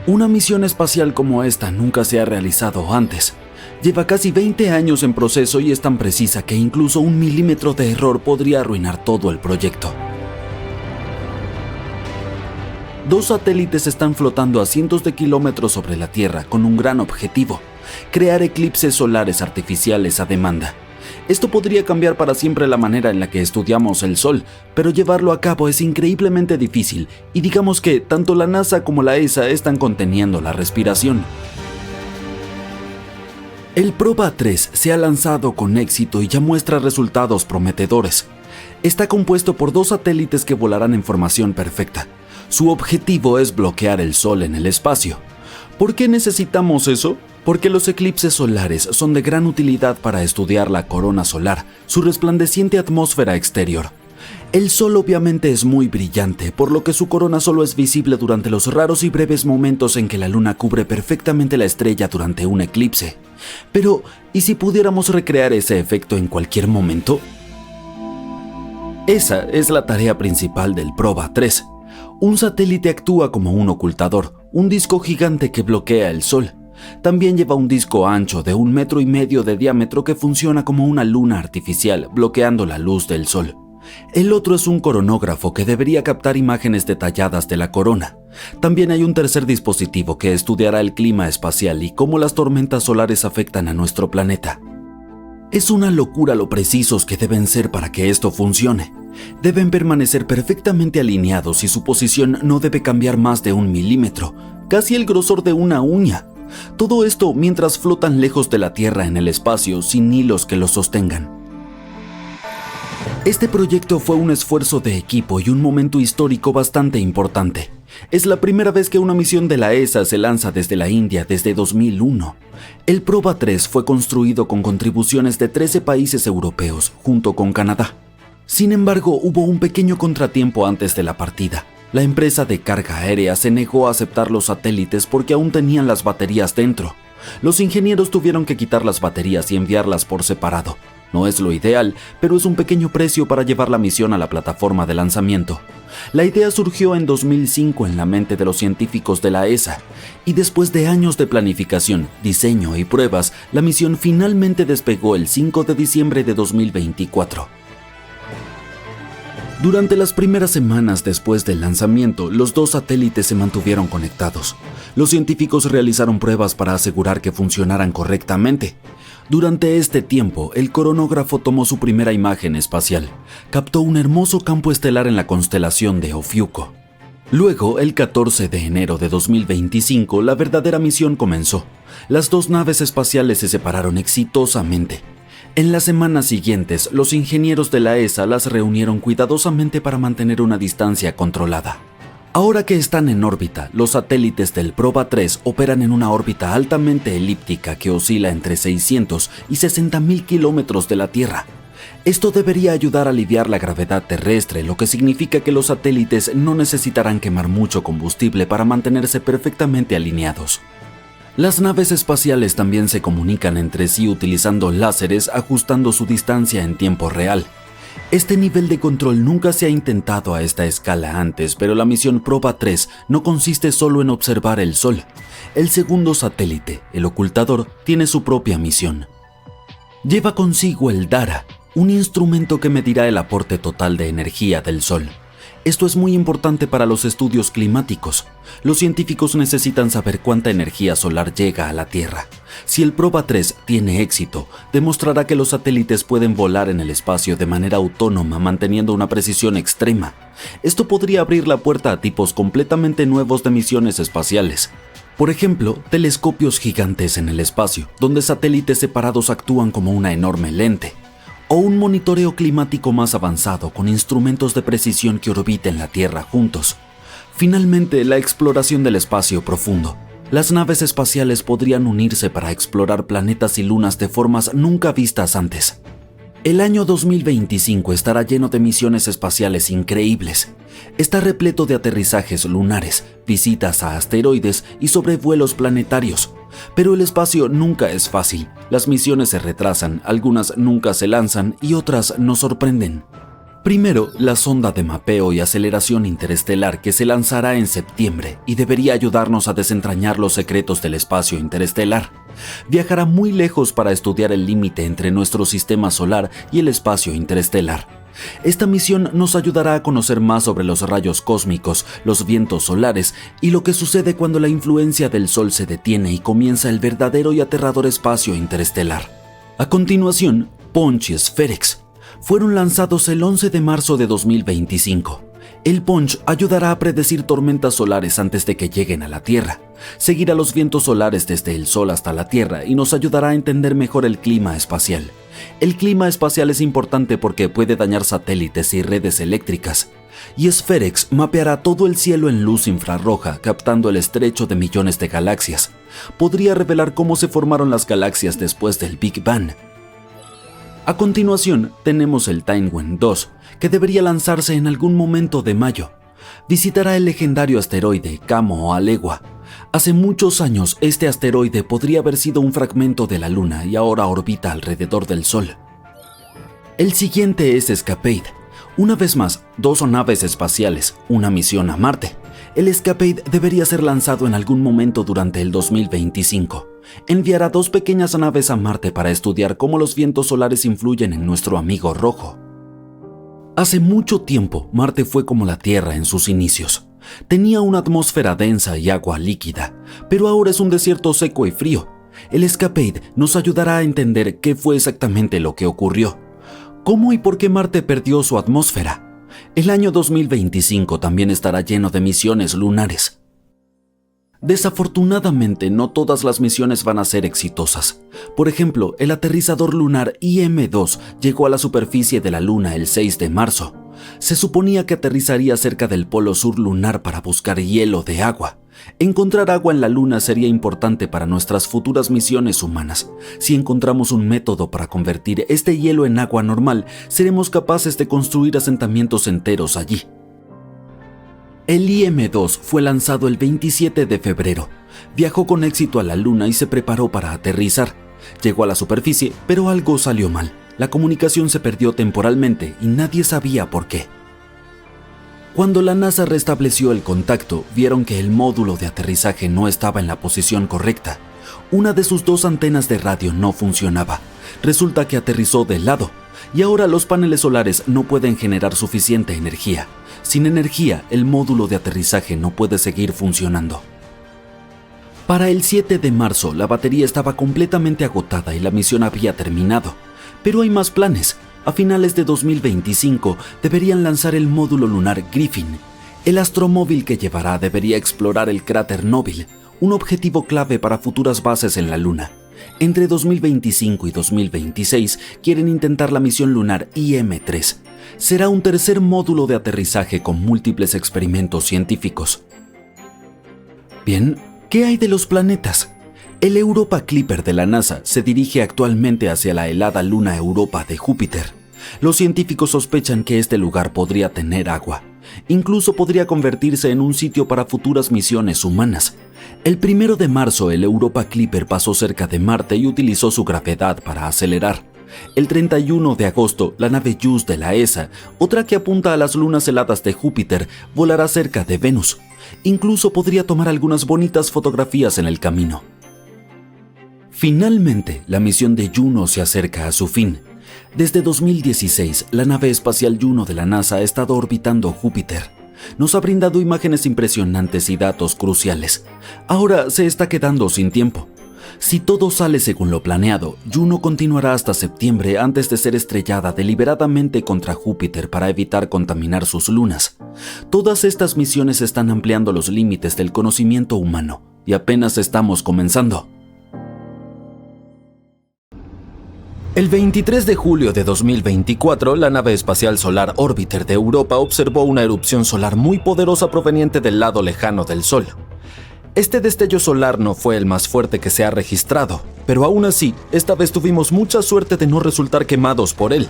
Una misión espacial como esta nunca se ha realizado antes. Lleva casi 20 años en proceso y es tan precisa que incluso un milímetro de error podría arruinar todo el proyecto. 2 satélites están flotando a cientos de kilómetros sobre la Tierra con un gran objetivo: crear eclipses solares artificiales a demanda. Esto podría cambiar para siempre la manera en la que estudiamos el Sol, pero llevarlo a cabo es increíblemente difícil y digamos que tanto la NASA como la ESA están conteniendo la respiración. El Proba 3 se ha lanzado con éxito y ya muestra resultados prometedores. Está compuesto por 2 satélites que volarán en formación perfecta. Su objetivo es bloquear el Sol en el espacio. ¿Por qué necesitamos eso? Porque los eclipses solares son de gran utilidad para estudiar la corona solar, su resplandeciente atmósfera exterior. El Sol obviamente es muy brillante, por lo que su corona solo es visible durante los raros y breves momentos en que la luna cubre perfectamente la estrella durante un eclipse. Pero, ¿y si pudiéramos recrear ese efecto en cualquier momento? Esa es la tarea principal del Proba 3. Un satélite actúa como un ocultador, un disco gigante que bloquea el Sol. También lleva un disco ancho de 1,5 metros de diámetro que funciona como una luna artificial, bloqueando la luz del Sol. El otro es un coronógrafo que debería captar imágenes detalladas de la corona. También hay un tercer dispositivo que estudiará el clima espacial y cómo las tormentas solares afectan a nuestro planeta. Es una locura lo precisos que deben ser para que esto funcione. Deben permanecer perfectamente alineados y su posición no debe cambiar más de 1 milímetro, casi el grosor de una uña. Todo esto mientras flotan lejos de la Tierra en el espacio sin hilos que los sostengan. Este proyecto fue un esfuerzo de equipo y un momento histórico bastante importante. Es la primera vez que una misión de la ESA se lanza desde la India desde 2001. El Proba 3 fue construido con contribuciones de 13 países europeos, junto con Canadá. Sin embargo, hubo un pequeño contratiempo antes de la partida. La empresa de carga aérea se negó a aceptar los satélites porque aún tenían las baterías dentro. Los ingenieros tuvieron que quitar las baterías y enviarlas por separado. No es lo ideal, pero es un pequeño precio para llevar la misión a la plataforma de lanzamiento. La idea surgió en 2005 en la mente de los científicos de la ESA, y después de años de planificación, diseño y pruebas, la misión finalmente despegó el 5 de diciembre de 2024. Durante las primeras semanas después del lanzamiento, los 2 satélites se mantuvieron conectados. Los científicos realizaron pruebas para asegurar que funcionaran correctamente. Durante este tiempo, el coronógrafo tomó su primera imagen espacial. Captó un hermoso campo estelar en la constelación de Ofiuco. Luego, el 14 de enero de 2025, la verdadera misión comenzó. Las 2 naves espaciales se separaron exitosamente. En las semanas siguientes, los ingenieros de la ESA las reunieron cuidadosamente para mantener una distancia controlada. Ahora que están en órbita, los satélites del Proba 3 operan en una órbita altamente elíptica que oscila entre 600 y 60.000 kilómetros de la Tierra. Esto debería ayudar a aliviar la gravedad terrestre, lo que significa que los satélites no necesitarán quemar mucho combustible para mantenerse perfectamente alineados. Las naves espaciales también se comunican entre sí utilizando láseres, ajustando su distancia en tiempo real. Este nivel de control nunca se ha intentado a esta escala antes, pero la misión Proba 3 no consiste solo en observar el Sol. El segundo satélite, el ocultador, tiene su propia misión. Lleva consigo el Dara, un instrumento que medirá el aporte total de energía del Sol. Esto es muy importante para los estudios climáticos. Los científicos necesitan saber cuánta energía solar llega a la Tierra. Si el Proba 3 tiene éxito, demostrará que los satélites pueden volar en el espacio de manera autónoma manteniendo una precisión extrema. Esto podría abrir la puerta a tipos completamente nuevos de misiones espaciales. Por ejemplo, telescopios gigantes en el espacio, donde satélites separados actúan como una enorme lente. O un monitoreo climático más avanzado con instrumentos de precisión que orbiten la Tierra juntos. Finalmente, la exploración del espacio profundo. Las naves espaciales podrían unirse para explorar planetas y lunas de formas nunca vistas antes. El año 2025 estará lleno de misiones espaciales increíbles. Está repleto de aterrizajes lunares, visitas a asteroides y sobrevuelos planetarios. Pero el espacio nunca es fácil. Las misiones se retrasan, algunas nunca se lanzan y otras nos sorprenden. Primero, la sonda de mapeo y aceleración interestelar que se lanzará en septiembre y debería ayudarnos a desentrañar los secretos del espacio interestelar. Viajará muy lejos para estudiar el límite entre nuestro sistema solar y el espacio interestelar. Esta misión nos ayudará a conocer más sobre los rayos cósmicos, los vientos solares y lo que sucede cuando la influencia del Sol se detiene y comienza el verdadero y aterrador espacio interestelar. A continuación, Punch y Spherex fueron lanzados el 11 de marzo de 2025. El Punch ayudará a predecir tormentas solares antes de que lleguen a la Tierra, seguirá los vientos solares desde el Sol hasta la Tierra y nos ayudará a entender mejor el clima espacial. El clima espacial es importante porque puede dañar satélites y redes eléctricas. Y Spherex mapeará todo el cielo en luz infrarroja, captando el estrecho de millones de galaxias. Podría revelar cómo se formaron las galaxias después del Big Bang. A continuación, tenemos el Tianwen 2, que debería lanzarse en algún momento de mayo. Visitará el legendario asteroide Kamo Alewa. Hace muchos años, este asteroide podría haber sido un fragmento de la Luna y ahora orbita alrededor del Sol. El siguiente es Escapade. Una vez más, 2 naves espaciales, una misión a Marte. El Escapade debería ser lanzado en algún momento durante el 2025. Enviará 2 pequeñas naves a Marte para estudiar cómo los vientos solares influyen en nuestro amigo rojo. Hace mucho tiempo, Marte fue como la Tierra en sus inicios. Tenía una atmósfera densa y agua líquida, pero ahora es un desierto seco y frío. El Escapade nos ayudará a entender qué fue exactamente lo que ocurrió. ¿Cómo y por qué Marte perdió su atmósfera? El año 2025 también estará lleno de misiones lunares. Desafortunadamente, no todas las misiones van a ser exitosas. Por ejemplo, el aterrizador lunar IM-2 llegó a la superficie de la Luna el 6 de marzo. Se suponía que aterrizaría cerca del polo sur lunar para buscar hielo de agua. Encontrar agua en la Luna sería importante para nuestras futuras misiones humanas. Si encontramos un método para convertir este hielo en agua normal, seremos capaces de construir asentamientos enteros allí. El IM-2 fue lanzado el 27 de febrero. Viajó con éxito a la Luna y se preparó para aterrizar. Llegó a la superficie, pero algo salió mal. La comunicación se perdió temporalmente y nadie sabía por qué. Cuando la NASA restableció el contacto, vieron que el módulo de aterrizaje no estaba en la posición correcta. Una de sus 2 antenas de radio no funcionaba. Resulta que aterrizó de lado, y ahora los paneles solares no pueden generar suficiente energía. Sin energía, el módulo de aterrizaje no puede seguir funcionando. Para el 7 de marzo, la batería estaba completamente agotada y la misión había terminado. Pero hay más planes. A finales de 2025 deberían lanzar el módulo lunar Griffin. El astromóvil que llevará debería explorar el cráter Nobile, un objetivo clave para futuras bases en la Luna. Entre 2025 y 2026 quieren intentar la misión lunar IM-3. Será un tercer módulo de aterrizaje con múltiples experimentos científicos. Bien, ¿qué hay de los planetas? El Europa Clipper de la NASA se dirige actualmente hacia la helada luna Europa de Júpiter. Los científicos sospechan que este lugar podría tener agua. Incluso podría convertirse en un sitio para futuras misiones humanas. El 1 de marzo, el Europa Clipper pasó cerca de Marte y utilizó su gravedad para acelerar. El 31 de agosto, la nave JUICE de la ESA, otra que apunta a las lunas heladas de Júpiter, volará cerca de Venus. Incluso podría tomar algunas bonitas fotografías en el camino. Finalmente, la misión de Juno se acerca a su fin. Desde 2016, la nave espacial Juno de la NASA ha estado orbitando Júpiter. Nos ha brindado imágenes impresionantes y datos cruciales. Ahora se está quedando sin tiempo. Si todo sale según lo planeado, Juno continuará hasta septiembre antes de ser estrellada deliberadamente contra Júpiter para evitar contaminar sus lunas. Todas estas misiones están ampliando los límites del conocimiento humano y apenas estamos comenzando. El 23 de julio de 2024, la nave espacial Solar Orbiter de Europa observó una erupción solar muy poderosa proveniente del lado lejano del Sol. Este destello solar no fue el más fuerte que se ha registrado, pero aún así, esta vez tuvimos mucha suerte de no resultar quemados por él.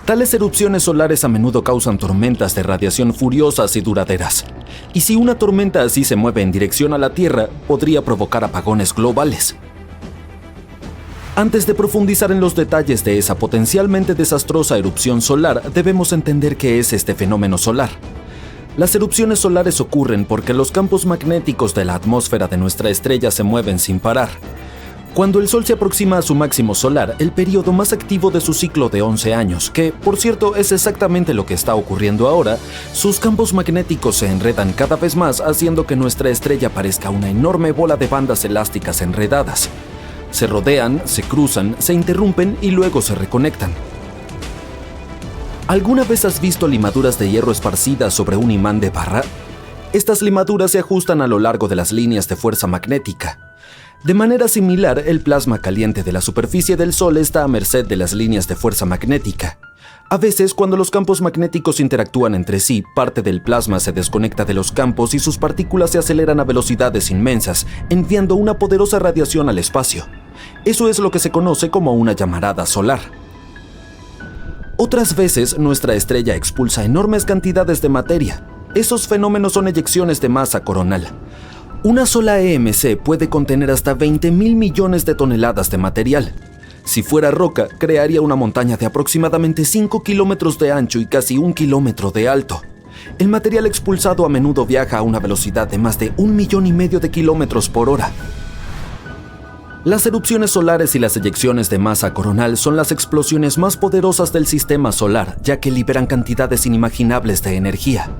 Tales erupciones solares a menudo causan tormentas de radiación furiosas y duraderas. Y si una tormenta así se mueve en dirección a la Tierra, podría provocar apagones globales. Antes de profundizar en los detalles de esa potencialmente desastrosa erupción solar, debemos entender qué es este fenómeno solar. Las erupciones solares ocurren porque los campos magnéticos de la atmósfera de nuestra estrella se mueven sin parar. Cuando el Sol se aproxima a su máximo solar, el periodo más activo de su ciclo de 11 años, que, por cierto, es exactamente lo que está ocurriendo ahora, sus campos magnéticos se enredan cada vez más, haciendo que nuestra estrella parezca una enorme bola de bandas elásticas enredadas. Se rodean, se cruzan, se interrumpen y luego se reconectan. ¿Alguna vez has visto limaduras de hierro esparcidas sobre un imán de barra? Estas limaduras se ajustan a lo largo de las líneas de fuerza magnética. De manera similar, el plasma caliente de la superficie del Sol está a merced de las líneas de fuerza magnética. A veces, cuando los campos magnéticos interactúan entre sí, parte del plasma se desconecta de los campos y sus partículas se aceleran a velocidades inmensas, enviando una poderosa radiación al espacio. Eso es lo que se conoce como una llamarada solar. Otras veces, nuestra estrella expulsa enormes cantidades de materia. Esos fenómenos son eyecciones de masa coronal. Una sola EMC puede contener hasta 20.000 millones de toneladas de material. Si fuera roca, crearía una montaña de aproximadamente 5 kilómetros de ancho y casi 1 kilómetro de alto. El material expulsado a menudo viaja a una velocidad de más de 1,5 millones de kilómetros por hora. Las erupciones solares y las eyecciones de masa coronal son las explosiones más poderosas del sistema solar, ya que liberan cantidades inimaginables de energía.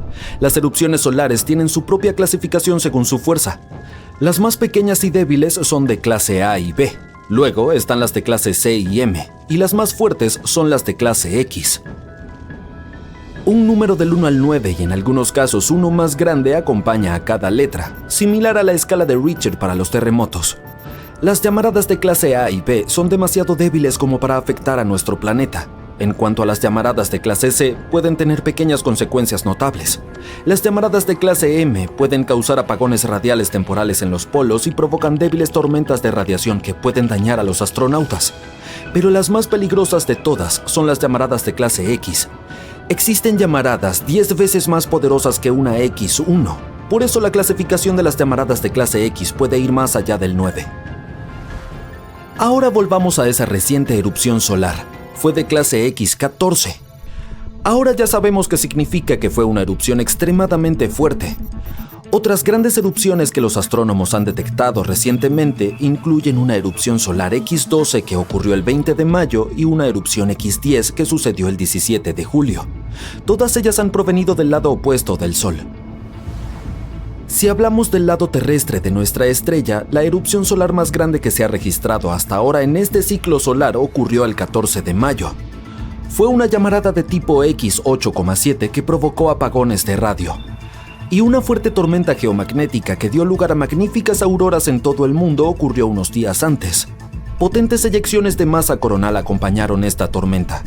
Las erupciones solares tienen su propia clasificación según su fuerza. Las más pequeñas y débiles son de clase A y B. Luego están las de clase C y M, y las más fuertes son las de clase X. Un número del 1 al 9 y en algunos casos uno más grande acompaña a cada letra, similar a la escala de Richter para los terremotos. Las llamaradas de clase A y B son demasiado débiles como para afectar a nuestro planeta. En cuanto a las llamaradas de clase C, pueden tener pequeñas consecuencias notables. Las llamaradas de clase M pueden causar apagones radiales temporales en los polos y provocan débiles tormentas de radiación que pueden dañar a los astronautas. Pero las más peligrosas de todas son las llamaradas de clase X. Existen llamaradas 10 veces más poderosas que una X1. Por eso la clasificación de las llamaradas de clase X puede ir más allá del 9. Ahora volvamos a esa reciente erupción solar. Fue de clase X14. Ahora ya sabemos qué significa que fue una erupción extremadamente fuerte. Otras grandes erupciones que los astrónomos han detectado recientemente incluyen una erupción solar X12 que ocurrió el 20 de mayo y una erupción X10 que sucedió el 17 de julio. Todas ellas han provenido del lado opuesto del Sol. Si hablamos del lado terrestre de nuestra estrella, la erupción solar más grande que se ha registrado hasta ahora en este ciclo solar ocurrió el 14 de mayo. Fue una llamarada de tipo X8,7 que provocó apagones de radio. Y una fuerte tormenta geomagnética que dio lugar a magníficas auroras en todo el mundo ocurrió unos días antes. Potentes eyecciones de masa coronal acompañaron esta tormenta.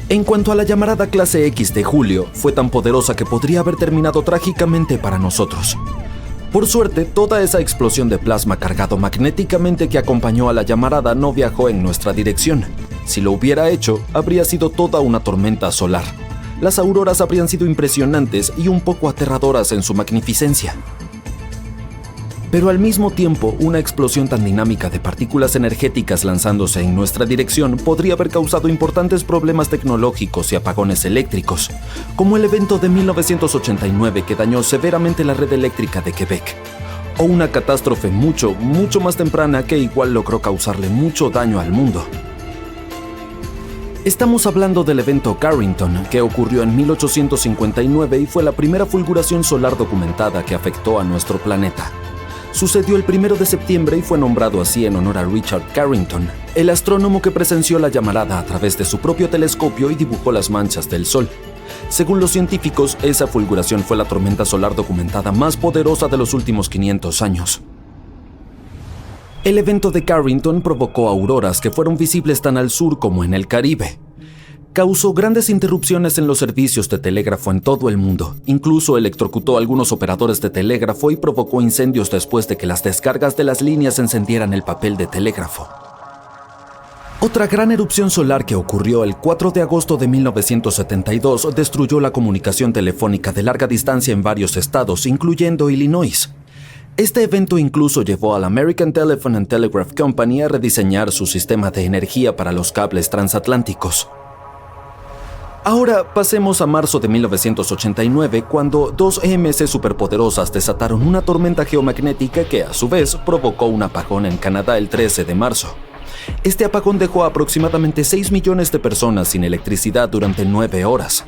En cuanto a la llamarada clase X de julio, fue tan poderosa que podría haber terminado trágicamente para nosotros. Por suerte, toda esa explosión de plasma cargado magnéticamente que acompañó a la llamarada no viajó en nuestra dirección. Si lo hubiera hecho, habría sido toda una tormenta solar. Las auroras habrían sido impresionantes y un poco aterradoras en su magnificencia. Pero al mismo tiempo, una explosión tan dinámica de partículas energéticas lanzándose en nuestra dirección podría haber causado importantes problemas tecnológicos y apagones eléctricos, como el evento de 1989 que dañó severamente la red eléctrica de Quebec, o una catástrofe mucho más temprana que igual logró causarle mucho daño al mundo. Estamos hablando del evento Carrington, que ocurrió en 1859 y fue la primera fulguración solar documentada que afectó a nuestro planeta. Sucedió el 1 de septiembre y fue nombrado así en honor a Richard Carrington, el astrónomo que presenció la llamarada a través de su propio telescopio y dibujó las manchas del Sol. Según los científicos, esa fulguración fue la tormenta solar documentada más poderosa de los últimos 500 años. El evento de Carrington provocó auroras que fueron visibles tan al sur como en el Caribe. Causó grandes interrupciones en los servicios de telégrafo en todo el mundo. Incluso electrocutó a algunos operadores de telégrafo y provocó incendios después de que las descargas de las líneas encendieran el papel de telégrafo. Otra gran erupción solar que ocurrió el 4 de agosto de 1972 destruyó la comunicación telefónica de larga distancia en varios estados, incluyendo Illinois. Este evento incluso llevó a la American Telephone and Telegraph Company a rediseñar su sistema de energía para los cables transatlánticos. Ahora pasemos a marzo de 1989, cuando dos EMC superpoderosas desataron una tormenta geomagnética que a su vez provocó un apagón en Canadá el 13 de marzo. Este apagón dejó a aproximadamente 6 millones de personas sin electricidad durante 9 horas.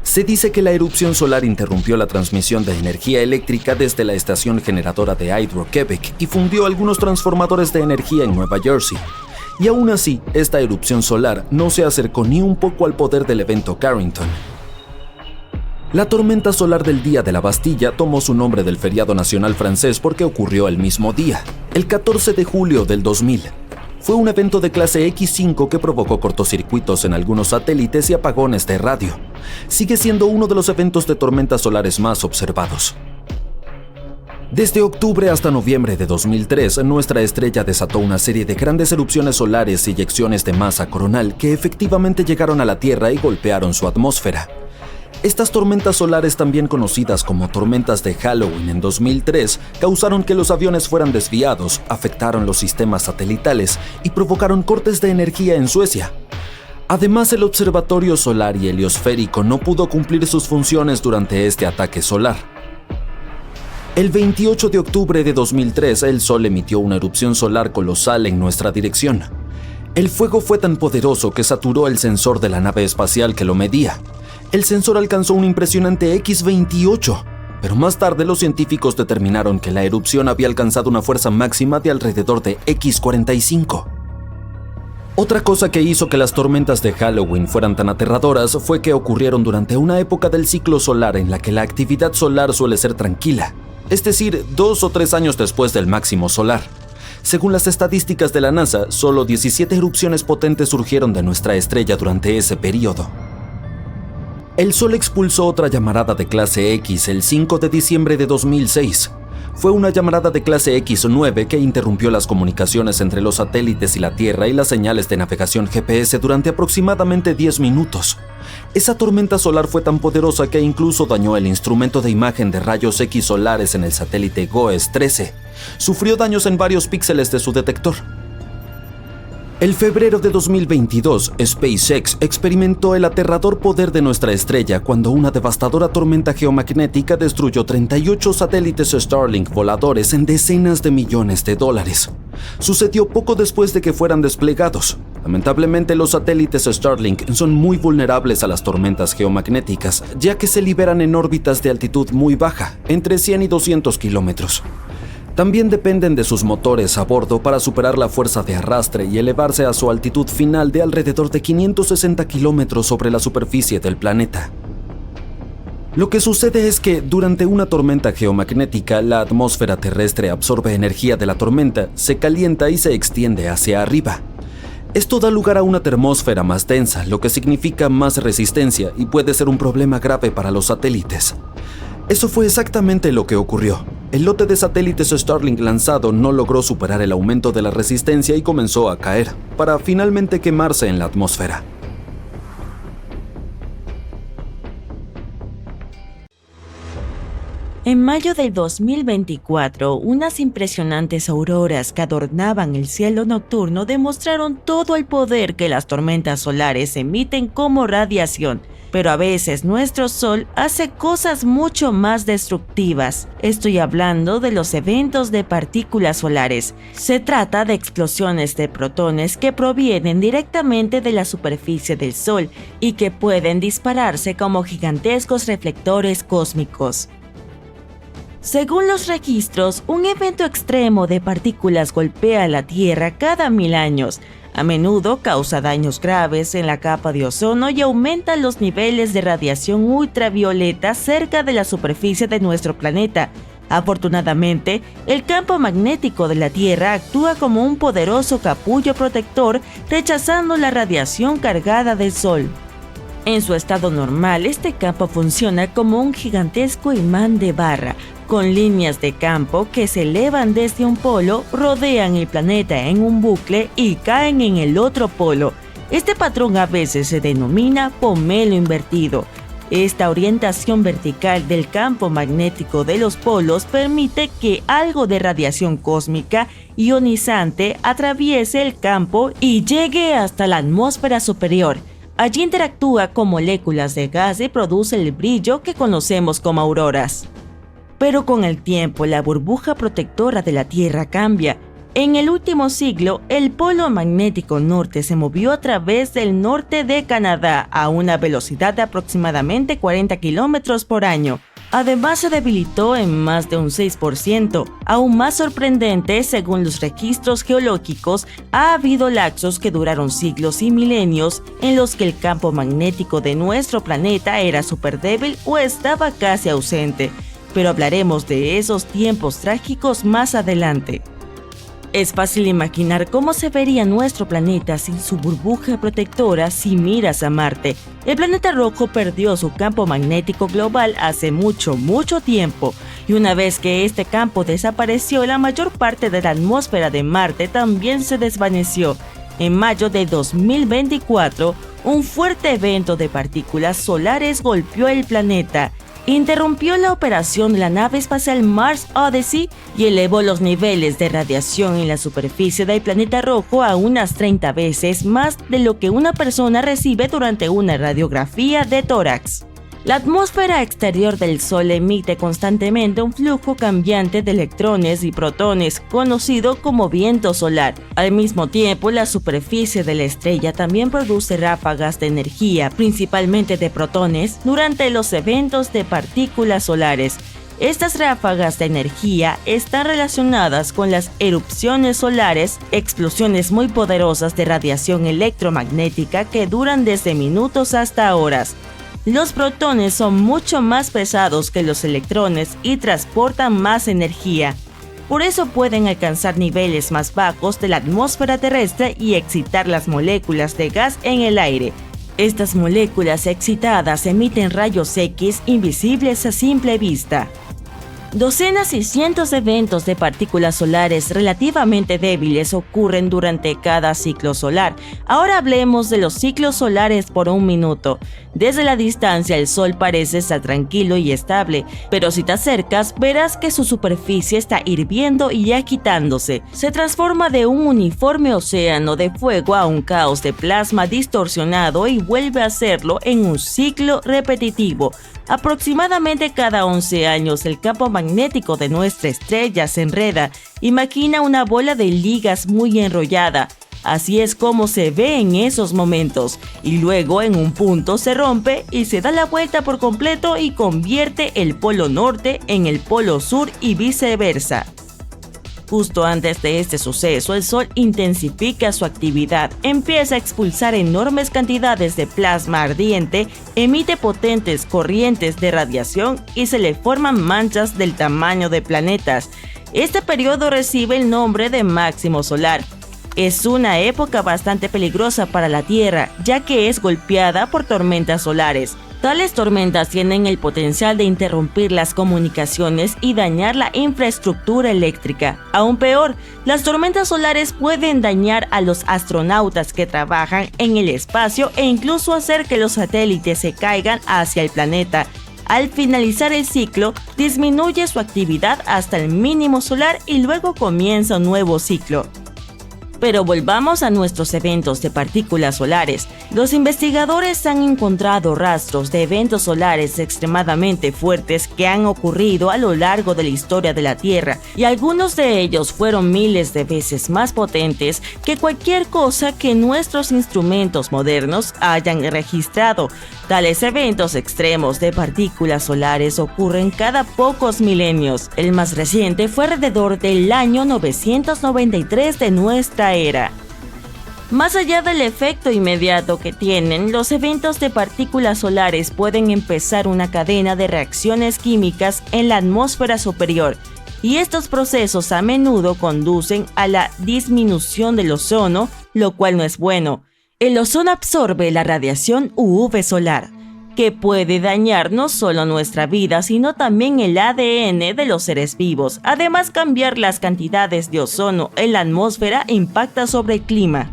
Se dice que la erupción solar interrumpió la transmisión de energía eléctrica desde la estación generadora de Hydro-Québec y fundió algunos transformadores de energía en Nueva Jersey. Y aún así, esta erupción solar no se acercó ni un poco al poder del evento Carrington. La tormenta solar del Día de la Bastilla tomó su nombre del feriado nacional francés porque ocurrió el mismo día, el 14 de julio del 2000. Fue un evento de clase X5 que provocó cortocircuitos en algunos satélites y apagones de radio. Sigue siendo uno de los eventos de tormentas solares más observados. Desde octubre hasta noviembre de 2003, nuestra estrella desató una serie de grandes erupciones solares y eyecciones de masa coronal que efectivamente llegaron a la Tierra y golpearon su atmósfera. Estas tormentas solares, también conocidas como tormentas de Halloween en 2003, causaron que los aviones fueran desviados, afectaron los sistemas satelitales y provocaron cortes de energía en Suecia. Además, el Observatorio Solar y Heliosférico no pudo cumplir sus funciones durante este ataque solar. El 28 de octubre de 2003, el Sol emitió una erupción solar colosal en nuestra dirección. El fuego fue tan poderoso que saturó el sensor de la nave espacial que lo medía. El sensor alcanzó un impresionante X28, pero más tarde los científicos determinaron que la erupción había alcanzado una fuerza máxima de alrededor de X45. Otra cosa que hizo que las tormentas de Halloween fueran tan aterradoras fue que ocurrieron durante una época del ciclo solar en la que la actividad solar suele ser tranquila, es decir, 2 o 3 años después del máximo solar. Según las estadísticas de la NASA, solo 17 erupciones potentes surgieron de nuestra estrella durante ese periodo. El Sol expulsó otra llamarada de clase X el 5 de diciembre de 2006. Fue una llamarada de clase X9 que interrumpió las comunicaciones entre los satélites y la Tierra y las señales de navegación GPS durante aproximadamente 10 minutos. Esa tormenta solar fue tan poderosa que incluso dañó el instrumento de imagen de rayos X solares en el satélite GOES-13. Sufrió daños en varios píxeles de su detector. En febrero de 2022, SpaceX experimentó el aterrador poder de nuestra estrella cuando una devastadora tormenta geomagnética destruyó 38 satélites Starlink voladores en decenas de millones de dólares. Sucedió poco después de que fueran desplegados. Lamentablemente, los satélites Starlink son muy vulnerables a las tormentas geomagnéticas, ya que se liberan en órbitas de altitud muy baja, entre 100 y 200 kilómetros. También dependen de sus motores a bordo para superar la fuerza de arrastre y elevarse a su altitud final de alrededor de 560 kilómetros sobre la superficie del planeta. Lo que sucede es que durante una tormenta geomagnética, la atmósfera terrestre absorbe energía de la tormenta, se calienta y se extiende hacia arriba. Esto da lugar a una termósfera más densa, lo que significa más resistencia y puede ser un problema grave para los satélites. Eso fue exactamente lo que ocurrió. El lote de satélites Starlink lanzado no logró superar el aumento de la resistencia y comenzó a caer, para finalmente quemarse en la atmósfera. En mayo del 2024, unas impresionantes auroras que adornaban el cielo nocturno demostraron todo el poder que las tormentas solares emiten como radiación. Pero a veces nuestro Sol hace cosas mucho más destructivas. Estoy hablando de los eventos de partículas solares. Se trata de explosiones de protones que provienen directamente de la superficie del Sol y que pueden dispararse como gigantescos reflectores cósmicos. Según los registros, un evento extremo de partículas golpea la Tierra cada 1000 años. A menudo causa daños graves en la capa de ozono y aumenta los niveles de radiación ultravioleta cerca de la superficie de nuestro planeta. Afortunadamente, el campo magnético de la Tierra actúa como un poderoso capullo protector, rechazando la radiación cargada del Sol. En su estado normal, este campo funciona como un gigantesco imán de barra, con líneas de campo que se elevan desde un polo, rodean el planeta en un bucle y caen en el otro polo. Este patrón a veces se denomina pomelo invertido. Esta orientación vertical del campo magnético de los polos permite que algo de radiación cósmica ionizante atraviese el campo y llegue hasta la atmósfera superior. Allí interactúa con moléculas de gas y produce el brillo que conocemos como auroras. Pero con el tiempo, la burbuja protectora de la Tierra cambia. En el último siglo, el polo magnético norte se movió a través del norte de Canadá a una velocidad de aproximadamente 40 km por año. Además, se debilitó en más de un 6%. Aún más sorprendente, según los registros geológicos, ha habido lapsos que duraron siglos y milenios en los que el campo magnético de nuestro planeta era súper débil o estaba casi ausente. Pero hablaremos de esos tiempos trágicos más adelante. Es fácil imaginar cómo se vería nuestro planeta sin su burbuja protectora si miras a Marte. El planeta rojo perdió su campo magnético global hace mucho tiempo, y una vez que este campo desapareció, la mayor parte de la atmósfera de Marte también se desvaneció. En mayo de 2024, un fuerte evento de partículas solares golpeó el planeta. Interrumpió la operación de la nave espacial Mars Odyssey y elevó los niveles de radiación en la superficie del planeta rojo a unas 30 veces más de lo que una persona recibe durante una radiografía de tórax. La atmósfera exterior del Sol emite constantemente un flujo cambiante de electrones y protones, conocido como viento solar. Al mismo tiempo, la superficie de la estrella también produce ráfagas de energía, principalmente de protones, durante los eventos de partículas solares. Estas ráfagas de energía están relacionadas con las erupciones solares, explosiones muy poderosas de radiación electromagnética que duran desde minutos hasta horas. Los protones son mucho más pesados que los electrones y transportan más energía. Por eso pueden alcanzar niveles más bajos de la atmósfera terrestre y excitar las moléculas de gas en el aire. Estas moléculas excitadas emiten rayos X invisibles a simple vista. Docenas y cientos de eventos de partículas solares relativamente débiles ocurren durante cada ciclo solar. Ahora hablemos de los ciclos solares por un minuto. Desde la distancia el Sol parece estar tranquilo y estable, pero si te acercas verás que su superficie está hirviendo y agitándose. Se transforma de un uniforme océano de fuego a un caos de plasma distorsionado y vuelve a hacerlo en un ciclo repetitivo. Aproximadamente cada 11 años el campo magnético de nuestra estrella se enreda. Imagina una bola de ligas muy enrollada. Así es como se ve en esos momentos, y luego en un punto se rompe y se da la vuelta por completo y convierte el polo norte en el polo sur y viceversa. Justo antes de este suceso, el Sol intensifica su actividad, empieza a expulsar enormes cantidades de plasma ardiente, emite potentes corrientes de radiación y se le forman manchas del tamaño de planetas. Este periodo recibe el nombre de máximo solar. Es una época bastante peligrosa para la Tierra, ya que es golpeada por tormentas solares. Tales tormentas tienen el potencial de interrumpir las comunicaciones y dañar la infraestructura eléctrica. Aún peor, las tormentas solares pueden dañar a los astronautas que trabajan en el espacio e incluso hacer que los satélites se caigan hacia el planeta. Al finalizar el ciclo, disminuye su actividad hasta el mínimo solar y luego comienza un nuevo ciclo. Pero volvamos a nuestros eventos de partículas solares. Los investigadores han encontrado rastros de eventos solares extremadamente fuertes que han ocurrido a lo largo de la historia de la Tierra, y algunos de ellos fueron miles de veces más potentes que cualquier cosa que nuestros instrumentos modernos hayan registrado. Tales eventos extremos de partículas solares ocurren cada pocos milenios. El más reciente fue alrededor del año 993 de nuestra era. Más allá del efecto inmediato que tienen, los eventos de partículas solares pueden empezar una cadena de reacciones químicas en la atmósfera superior, y estos procesos a menudo conducen a la disminución del ozono, lo cual no es bueno. El ozono absorbe la radiación UV solar, que puede dañar no solo nuestra vida, sino también el ADN de los seres vivos. Además, cambiar las cantidades de ozono en la atmósfera impacta sobre el clima.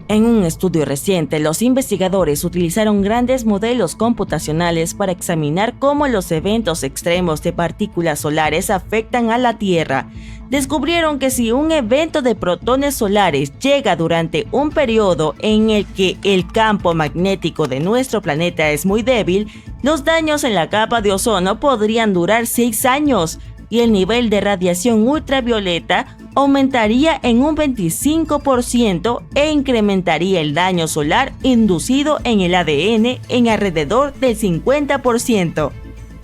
En un estudio reciente, los investigadores utilizaron grandes modelos computacionales para examinar cómo los eventos extremos de partículas solares afectan a la Tierra. Descubrieron que si un evento de protones solares llega durante un periodo en el que el campo magnético de nuestro planeta es muy débil, los daños en la capa de ozono podrían durar 6 años y el nivel de radiación ultravioleta aumentaría en un 25% e incrementaría el daño solar inducido en el ADN en alrededor del 50%.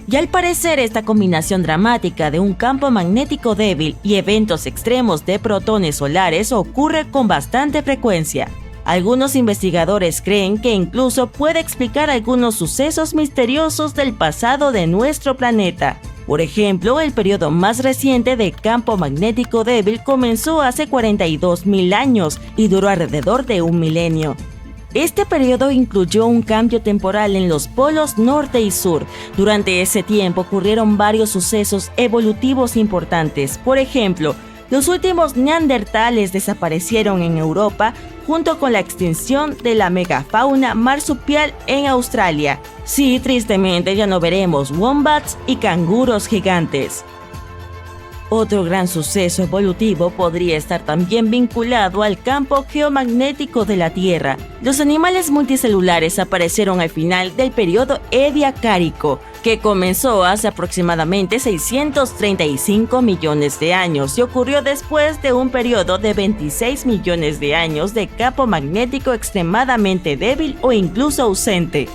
Y al parecer esta combinación dramática de un campo magnético débil y eventos extremos de protones solares ocurre con bastante frecuencia. Algunos investigadores creen que incluso puede explicar algunos sucesos misteriosos del pasado de nuestro planeta. Por ejemplo, el periodo más reciente de campo magnético débil comenzó hace 42.000 años y duró alrededor de un milenio. Este periodo incluyó un cambio temporal en los polos norte y sur. Durante ese tiempo ocurrieron varios sucesos evolutivos importantes. Por ejemplo, los últimos neandertales desaparecieron en Europa junto con la extinción de la megafauna marsupial en Australia. Sí, tristemente ya no veremos wombats y canguros gigantes. Otro gran suceso evolutivo podría estar también vinculado al campo geomagnético de la Tierra. Los animales multicelulares aparecieron al final del periodo Ediacárico, que comenzó hace aproximadamente 635 millones de años y ocurrió después de un periodo de 26 millones de años de campo magnético extremadamente débil o incluso ausente.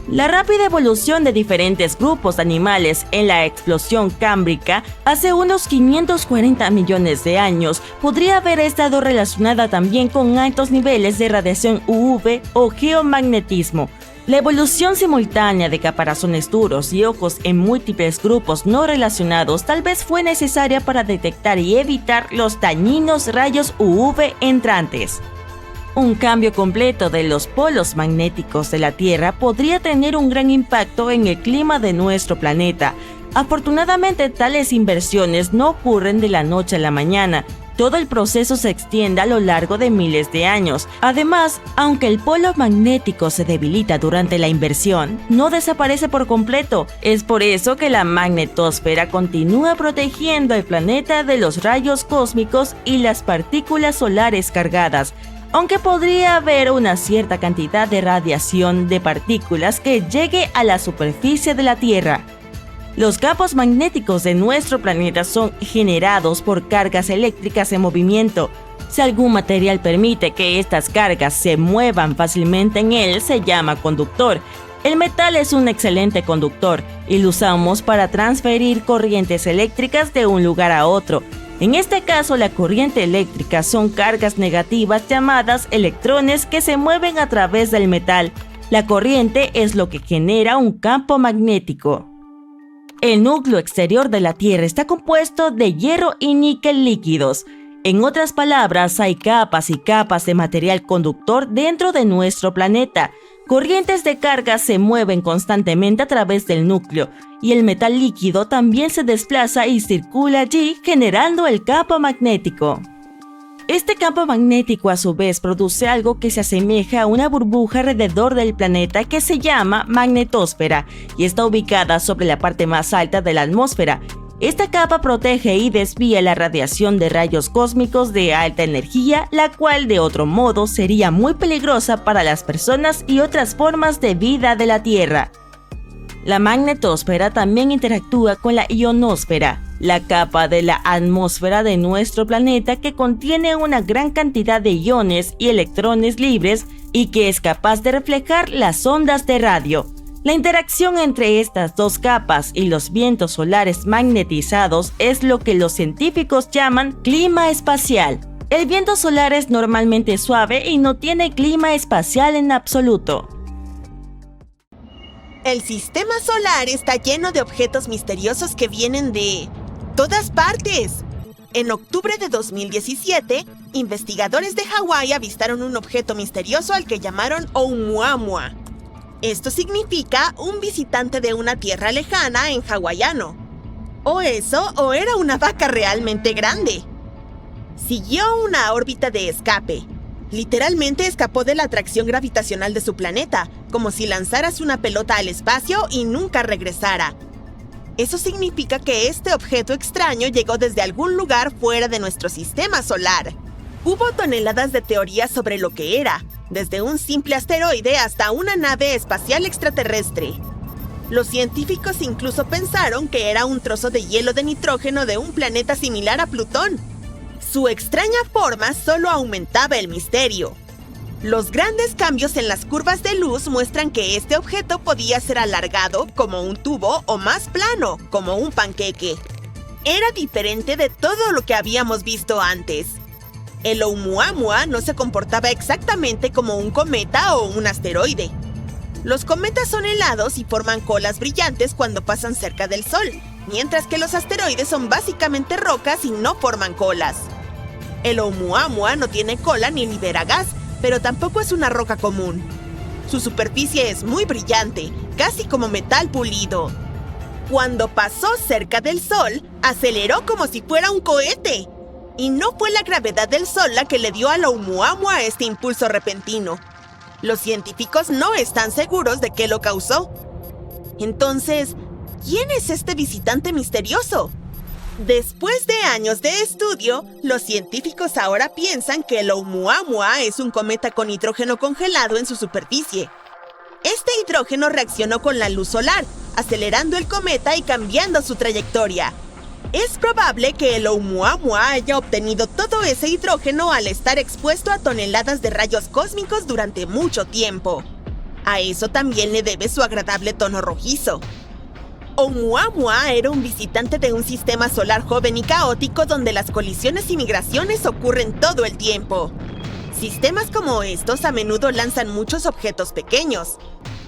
La rápida evolución de diferentes grupos animales en la explosión cámbrica hace unos 540 millones de años podría haber estado relacionada también con altos niveles de radiación UV o geomagnetismo. La evolución simultánea de caparazones duros y ojos en múltiples grupos no relacionados tal vez fue necesaria para detectar y evitar los dañinos rayos UV entrantes. Un cambio completo de los polos magnéticos de la Tierra podría tener un gran impacto en el clima de nuestro planeta. Afortunadamente, tales inversiones no ocurren de la noche a la mañana. Todo el proceso se extiende a lo largo de miles de años. Además, aunque el polo magnético se debilita durante la inversión, no desaparece por completo. Es por eso que la magnetosfera continúa protegiendo el planeta de los rayos cósmicos y las partículas solares cargadas, aunque podría haber una cierta cantidad de radiación de partículas que llegue a la superficie de la Tierra. Los campos magnéticos de nuestro planeta son generados por cargas eléctricas en movimiento. Si algún material permite que estas cargas se muevan fácilmente en él, se llama conductor. El metal es un excelente conductor y lo usamos para transferir corrientes eléctricas de un lugar a otro. En este caso, la corriente eléctrica son cargas negativas llamadas electrones que se mueven a través del metal. La corriente es lo que genera un campo magnético. El núcleo exterior de la Tierra está compuesto de hierro y níquel líquidos. En otras palabras, hay capas y capas de material conductor dentro de nuestro planeta. Corrientes de carga se mueven constantemente a través del núcleo y el metal líquido también se desplaza y circula allí generando el campo magnético. Este campo magnético a su vez produce algo que se asemeja a una burbuja alrededor del planeta que se llama magnetosfera y está ubicada sobre la parte más alta de la atmósfera. Esta capa protege y desvía la radiación de rayos cósmicos de alta energía, la cual de otro modo sería muy peligrosa para las personas y otras formas de vida de la Tierra. La magnetosfera también interactúa con la ionosfera, la capa de la atmósfera de nuestro planeta que contiene una gran cantidad de iones y electrones libres y que es capaz de reflejar las ondas de radio. La interacción entre estas dos capas y los vientos solares magnetizados es lo que los científicos llaman clima espacial. El viento solar es normalmente suave y no tiene clima espacial en absoluto. El sistema solar está lleno de objetos misteriosos que vienen de todas partes. En octubre de 2017, investigadores de Hawái avistaron un objeto misterioso al que llamaron Oumuamua. Esto significa un visitante de una tierra lejana en hawaiano. O eso, o era una vaca realmente grande. Siguió una órbita de escape. Literalmente escapó de la atracción gravitacional de su planeta, como si lanzaras una pelota al espacio y nunca regresara. Eso significa que este objeto extraño llegó desde algún lugar fuera de nuestro sistema solar. Hubo toneladas de teorías sobre lo que era, desde un simple asteroide hasta una nave espacial extraterrestre. Los científicos incluso pensaron que era un trozo de hielo de nitrógeno de un planeta similar a Plutón. Su extraña forma solo aumentaba el misterio. Los grandes cambios en las curvas de luz muestran que este objeto podía ser alargado como un tubo o más plano, como un panqueque. Era diferente de todo lo que habíamos visto antes. El Oumuamua no se comportaba exactamente como un cometa o un asteroide. Los cometas son helados y forman colas brillantes cuando pasan cerca del Sol, mientras que los asteroides son básicamente rocas y no forman colas. El Oumuamua no tiene cola ni libera gas, pero tampoco es una roca común. Su superficie es muy brillante, casi como metal pulido. Cuando pasó cerca del Sol, aceleró como si fuera un cohete. Y no fue la gravedad del Sol la que le dio al Oumuamua este impulso repentino. Los científicos no están seguros de qué lo causó. Entonces, ¿quién es este visitante misterioso? Después de años de estudio, los científicos ahora piensan que el Oumuamua es un cometa con hidrógeno congelado en su superficie. Este hidrógeno reaccionó con la luz solar, acelerando el cometa y cambiando su trayectoria. Es probable que el Oumuamua haya obtenido todo ese hidrógeno al estar expuesto a toneladas de rayos cósmicos durante mucho tiempo. A eso también le debe su agradable tono rojizo. Oumuamua era un visitante de un sistema solar joven y caótico donde las colisiones y migraciones ocurren todo el tiempo. Sistemas como estos a menudo lanzan muchos objetos pequeños.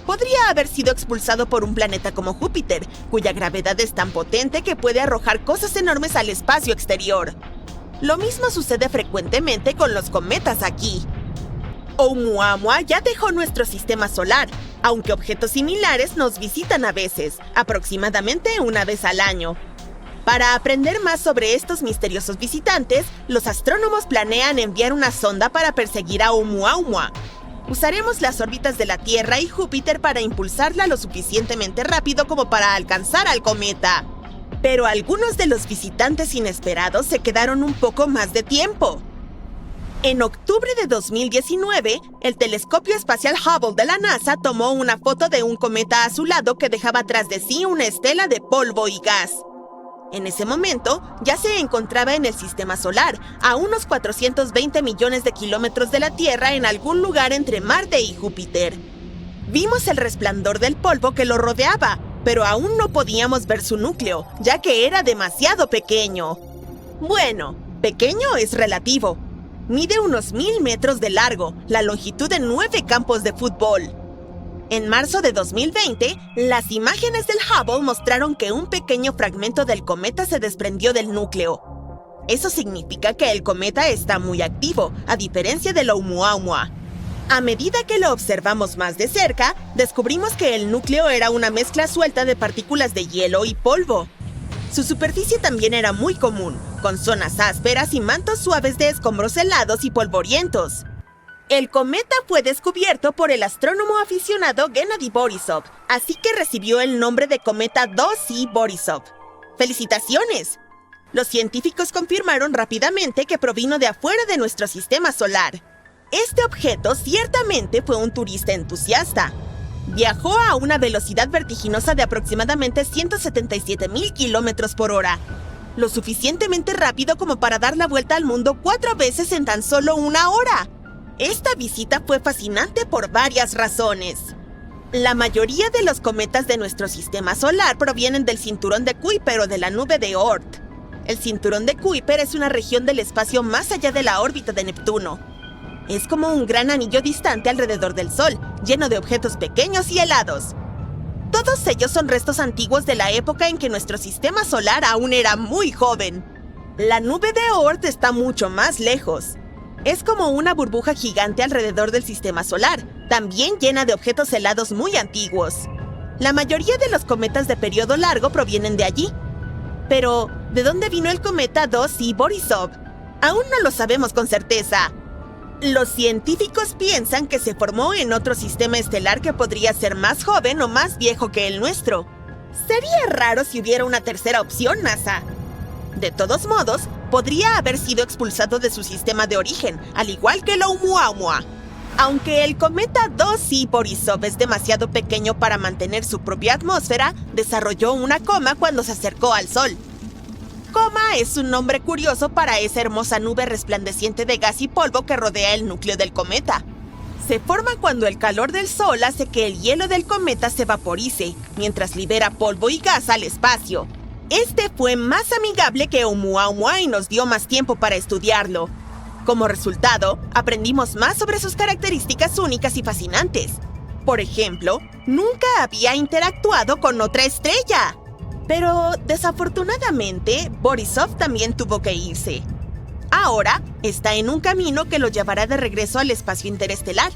Podría haber sido expulsado por un planeta como Júpiter, cuya gravedad es tan potente que puede arrojar cosas enormes al espacio exterior. Lo mismo sucede frecuentemente con los cometas aquí. Oumuamua ya dejó nuestro sistema solar, aunque objetos similares nos visitan a veces, aproximadamente una vez al año. Para aprender más sobre estos misteriosos visitantes, los astrónomos planean enviar una sonda para perseguir a Oumuamua. Usaremos las órbitas de la Tierra y Júpiter para impulsarla lo suficientemente rápido como para alcanzar al cometa. Pero algunos de los visitantes inesperados se quedaron un poco más de tiempo. En octubre de 2019, el telescopio espacial Hubble de la NASA tomó una foto de un cometa azulado que dejaba tras de sí una estela de polvo y gas. En ese momento, ya se encontraba en el sistema solar, a unos 420 millones de kilómetros de la Tierra en algún lugar entre Marte y Júpiter. Vimos el resplandor del polvo que lo rodeaba, pero aún no podíamos ver su núcleo, ya que era demasiado pequeño. Bueno, pequeño es relativo. Mide unos 1000 metros de largo, la longitud de 9 campos de fútbol. En marzo de 2020, las imágenes del Hubble mostraron que un pequeño fragmento del cometa se desprendió del núcleo. Eso significa que el cometa está muy activo, a diferencia del Oumuamua. A medida que lo observamos más de cerca, descubrimos que el núcleo era una mezcla suelta de partículas de hielo y polvo. Su superficie también era muy común, con zonas ásperas y mantos suaves de escombros helados y polvorientos. El cometa fue descubierto por el astrónomo aficionado Gennady Borisov, así que recibió el nombre de cometa 2C Borisov. ¡Felicidades! Los científicos confirmaron rápidamente que provino de afuera de nuestro sistema solar. Este objeto ciertamente fue un turista entusiasta. Viajó a una velocidad vertiginosa de aproximadamente 177,000 kilómetros por hora, lo suficientemente rápido como para dar la vuelta al mundo 4 veces en tan solo una hora. Esta visita fue fascinante por varias razones. La mayoría de los cometas de nuestro sistema solar provienen del cinturón de Kuiper o de la nube de Oort. El cinturón de Kuiper es una región del espacio más allá de la órbita de Neptuno. Es como un gran anillo distante alrededor del Sol, lleno de objetos pequeños y helados. Todos ellos son restos antiguos de la época en que nuestro sistema solar aún era muy joven. La nube de Oort está mucho más lejos. Es como una burbuja gigante alrededor del sistema solar, también llena de objetos helados muy antiguos. La mayoría de los cometas de periodo largo provienen de allí. Pero, ¿de dónde vino el cometa 2C Borisov? Aún no lo sabemos con certeza. Los científicos piensan que se formó en otro sistema estelar que podría ser más joven o más viejo que el nuestro. Sería raro si hubiera una tercera opción, NASA. De todos modos, podría haber sido expulsado de su sistema de origen, al igual que el Oumuamua. Aunque el cometa 2C Borisov es demasiado pequeño para mantener su propia atmósfera, desarrolló una coma cuando se acercó al Sol. Coma es un nombre curioso para esa hermosa nube resplandeciente de gas y polvo que rodea el núcleo del cometa. Se forma cuando el calor del Sol hace que el hielo del cometa se vaporice, mientras libera polvo y gas al espacio. Este fue más amigable que Oumuamua y nos dio más tiempo para estudiarlo. Como resultado, aprendimos más sobre sus características únicas y fascinantes. Por ejemplo, nunca había interactuado con otra estrella. Pero, desafortunadamente, Borisov también tuvo que irse. Ahora, está en un camino que lo llevará de regreso al espacio interestelar.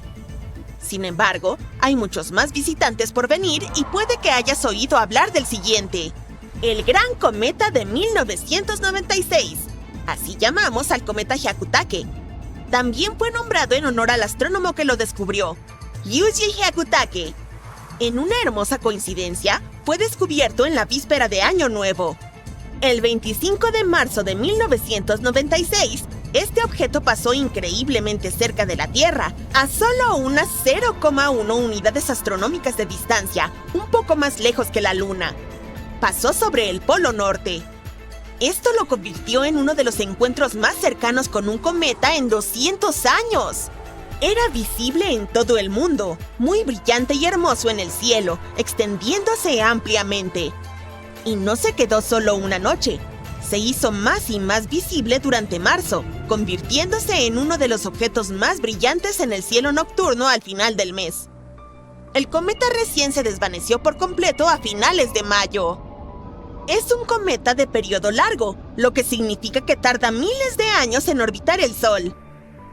Sin embargo, hay muchos más visitantes por venir y puede que hayas oído hablar del siguiente. El Gran Cometa de 1996. Así llamamos al cometa Hyakutake. También fue nombrado en honor al astrónomo que lo descubrió, Yuji Hyakutake. En una hermosa coincidencia, fue descubierto en la víspera de Año Nuevo. El 25 de marzo de 1996, este objeto pasó increíblemente cerca de la Tierra, a solo unas 0,1 unidades astronómicas de distancia, un poco más lejos que la Luna. Pasó sobre el Polo Norte. Esto lo convirtió en uno de los encuentros más cercanos con un cometa en 200 años. Era visible en todo el mundo, muy brillante y hermoso en el cielo, extendiéndose ampliamente. Y no se quedó solo una noche. Se hizo más y más visible durante marzo, convirtiéndose en uno de los objetos más brillantes en el cielo nocturno al final del mes. El cometa recién se desvaneció por completo a finales de mayo. Es un cometa de periodo largo, lo que significa que tarda miles de años en orbitar el Sol.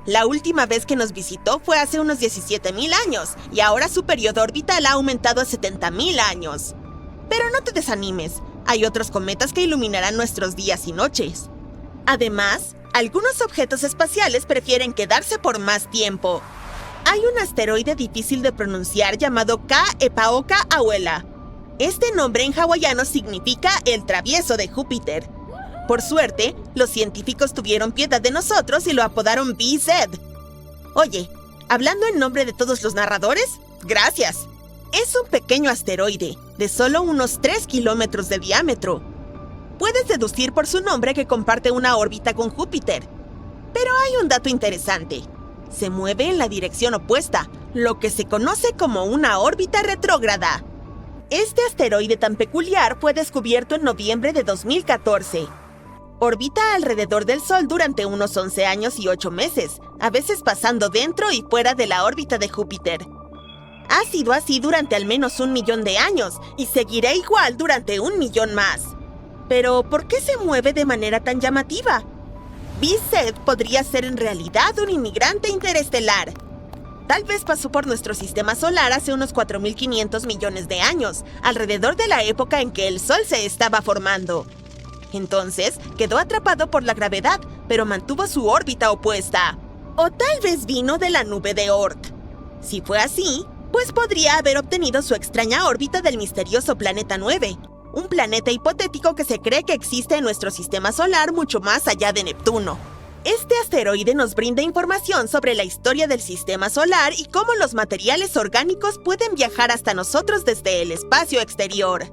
La última vez que nos visitó fue hace unos 17,000 años, y ahora su periodo orbital ha aumentado a 70,000 años. Pero no te desanimes, hay otros cometas que iluminarán nuestros días y noches. Además, algunos objetos espaciales prefieren quedarse por más tiempo. Hay un asteroide difícil de pronunciar llamado Ka-Epaoka-Awela. Este nombre en hawaiano significa el travieso de Júpiter. Por suerte, los científicos tuvieron piedad de nosotros y lo apodaron BZ. Oye, hablando en nombre de todos los narradores, gracias. Es un pequeño asteroide, de solo unos 3 kilómetros de diámetro. Puedes deducir por su nombre que comparte una órbita con Júpiter. Pero hay un dato interesante. Se mueve en la dirección opuesta, lo que se conoce como una órbita retrógrada. Este asteroide tan peculiar fue descubierto en noviembre de 2014. Orbita alrededor del Sol durante unos 11 años y 8 meses, a veces pasando dentro y fuera de la órbita de Júpiter. Ha sido así durante al menos 1 millón de años y seguirá igual durante 1 millón más. Pero, ¿por qué se mueve de manera tan llamativa? BZ podría ser en realidad un inmigrante interestelar. Tal vez pasó por nuestro sistema solar hace unos 4.500 millones de años, alrededor de la época en que el Sol se estaba formando. Entonces, quedó atrapado por la gravedad, pero mantuvo su órbita opuesta. O tal vez vino de la nube de Oort. Si fue así, pues podría haber obtenido su extraña órbita del misterioso planeta 9, un planeta hipotético que se cree que existe en nuestro sistema solar mucho más allá de Neptuno. Este asteroide nos brinda información sobre la historia del sistema solar y cómo los materiales orgánicos pueden viajar hasta nosotros desde el espacio exterior.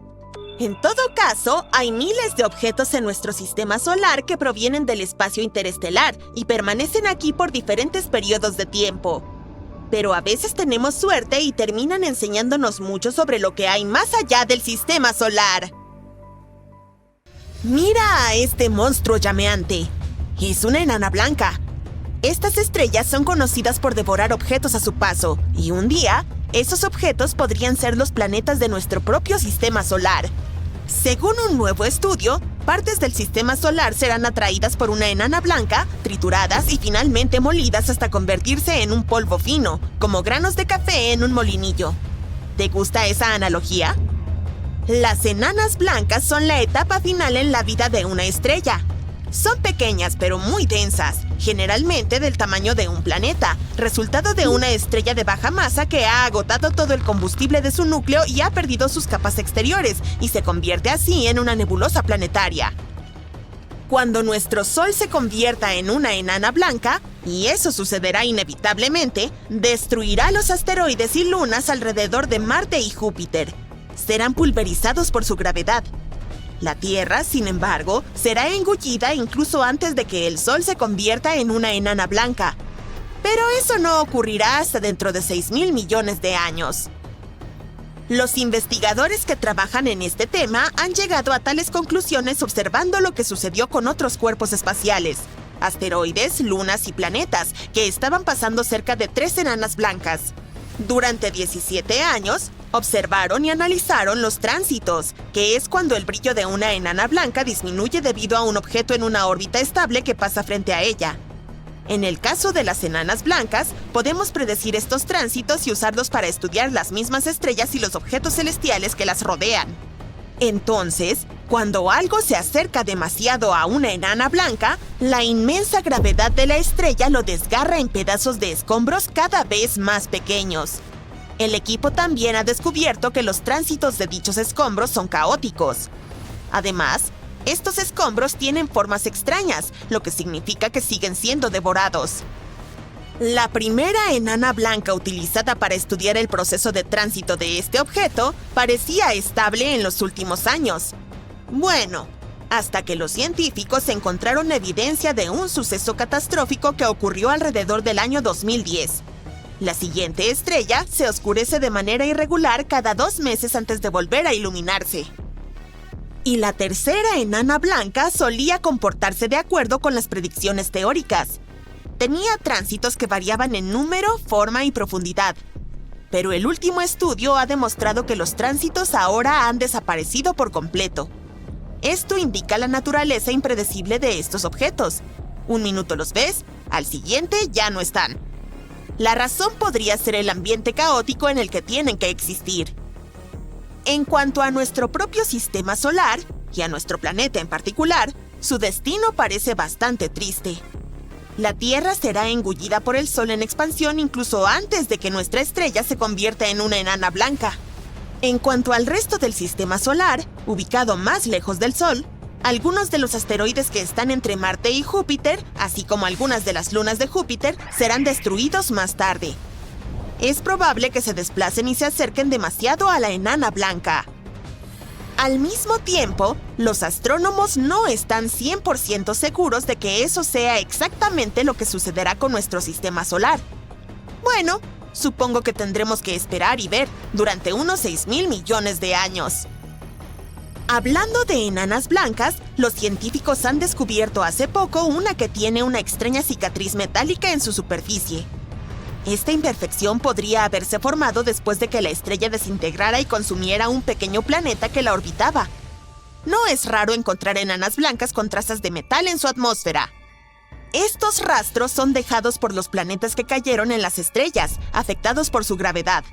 En todo caso, hay miles de objetos en nuestro sistema solar que provienen del espacio interestelar y permanecen aquí por diferentes periodos de tiempo. Pero a veces tenemos suerte y terminan enseñándonos mucho sobre lo que hay más allá del sistema solar. Mira a este monstruo llameante. Es una enana blanca. Estas estrellas son conocidas por devorar objetos a su paso, y un día, esos objetos podrían ser los planetas de nuestro propio sistema solar. Según un nuevo estudio, partes del sistema solar serán atraídas por una enana blanca, trituradas y finalmente molidas hasta convertirse en un polvo fino, como granos de café en un molinillo. ¿Te gusta esa analogía? Las enanas blancas son la etapa final en la vida de una estrella. Son pequeñas pero muy densas, generalmente del tamaño de un planeta, resultado de una estrella de baja masa que ha agotado todo el combustible de su núcleo y ha perdido sus capas exteriores, y se convierte así en una nebulosa planetaria. Cuando nuestro Sol se convierta en una enana blanca, y eso sucederá inevitablemente, destruirá los asteroides y lunas alrededor de Marte y Júpiter. Serán pulverizados por su gravedad. La Tierra, sin embargo, será engullida incluso antes de que el Sol se convierta en una enana blanca. Pero eso no ocurrirá hasta dentro de 6.000 millones de años. Los investigadores que trabajan en este tema han llegado a tales conclusiones observando lo que sucedió con otros cuerpos espaciales, asteroides, lunas y planetas, que estaban pasando cerca de 3 enanas blancas. Durante 17 años, observaron y analizaron los tránsitos, que es cuando el brillo de una enana blanca disminuye debido a un objeto en una órbita estable que pasa frente a ella. En el caso de las enanas blancas, podemos predecir estos tránsitos y usarlos para estudiar las mismas estrellas y los objetos celestiales que las rodean. Entonces, cuando algo se acerca demasiado a una enana blanca, la inmensa gravedad de la estrella lo desgarra en pedazos de escombros cada vez más pequeños. El equipo también ha descubierto que los tránsitos de dichos escombros son caóticos. Además, estos escombros tienen formas extrañas, lo que significa que siguen siendo devorados. La primera enana blanca utilizada para estudiar el proceso de tránsito de este objeto parecía estable en los últimos años. Bueno, hasta que los científicos encontraron evidencia de un suceso catastrófico que ocurrió alrededor del año 2010. La siguiente estrella se oscurece de manera irregular cada 2 meses antes de volver a iluminarse. Y la tercera enana blanca solía comportarse de acuerdo con las predicciones teóricas. Tenía tránsitos que variaban en número, forma y profundidad. Pero el último estudio ha demostrado que los tránsitos ahora han desaparecido por completo. Esto indica la naturaleza impredecible de estos objetos. Un minuto los ves, al siguiente ya no están. La razón podría ser el ambiente caótico en el que tienen que existir. En cuanto a nuestro propio sistema solar, y a nuestro planeta en particular, su destino parece bastante triste. La Tierra será engullida por el Sol en expansión incluso antes de que nuestra estrella se convierta en una enana blanca. En cuanto al resto del sistema solar, ubicado más lejos del Sol, algunos de los asteroides que están entre Marte y Júpiter, así como algunas de las lunas de Júpiter, serán destruidos más tarde. Es probable que se desplacen y se acerquen demasiado a la enana blanca. Al mismo tiempo, los astrónomos no están 100% seguros de que eso sea exactamente lo que sucederá con nuestro sistema solar. Bueno, supongo que tendremos que esperar y ver durante unos 6.000 millones de años. Hablando de enanas blancas, los científicos han descubierto hace poco una que tiene una extraña cicatriz metálica en su superficie. Esta imperfección podría haberse formado después de que la estrella desintegrara y consumiera un pequeño planeta que la orbitaba. No es raro encontrar enanas blancas con trazas de metal en su atmósfera. Estos rastros son dejados por los planetas que cayeron en las estrellas, afectados por su gravedad.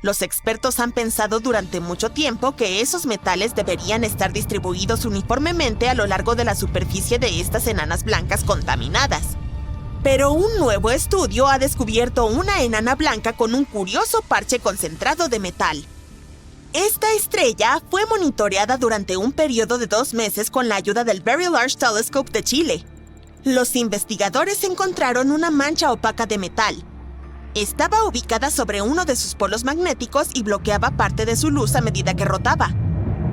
Los expertos han pensado durante mucho tiempo que esos metales deberían estar distribuidos uniformemente a lo largo de la superficie de estas enanas blancas contaminadas. Pero un nuevo estudio ha descubierto una enana blanca con un curioso parche concentrado de metal. Esta estrella fue monitoreada durante un periodo de 2 meses con la ayuda del Very Large Telescope de Chile. Los investigadores encontraron una mancha opaca de metal. Estaba ubicada sobre uno de sus polos magnéticos y bloqueaba parte de su luz a medida que rotaba.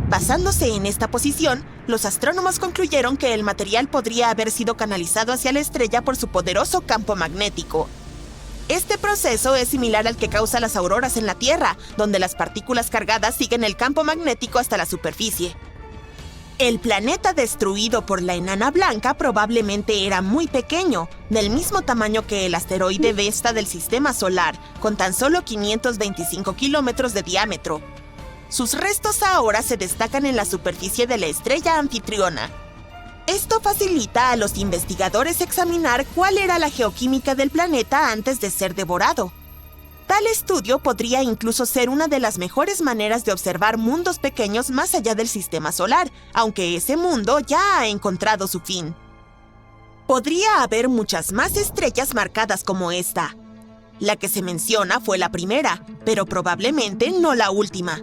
Basándose en esta posición, los astrónomos concluyeron que el material podría haber sido canalizado hacia la estrella por su poderoso campo magnético. Este proceso es similar al que causa las auroras en la Tierra, donde las partículas cargadas siguen el campo magnético hasta la superficie. El planeta destruido por la enana blanca probablemente era muy pequeño, del mismo tamaño que el asteroide Vesta del Sistema Solar, con tan solo 525 kilómetros de diámetro. Sus restos ahora se destacan en la superficie de la estrella anfitriona. Esto facilita a los investigadores examinar cuál era la geoquímica del planeta antes de ser devorado. Tal estudio podría incluso ser una de las mejores maneras de observar mundos pequeños más allá del sistema solar, aunque ese mundo ya ha encontrado su fin. Podría haber muchas más estrellas marcadas como esta. La que se menciona fue la primera, pero probablemente no la última.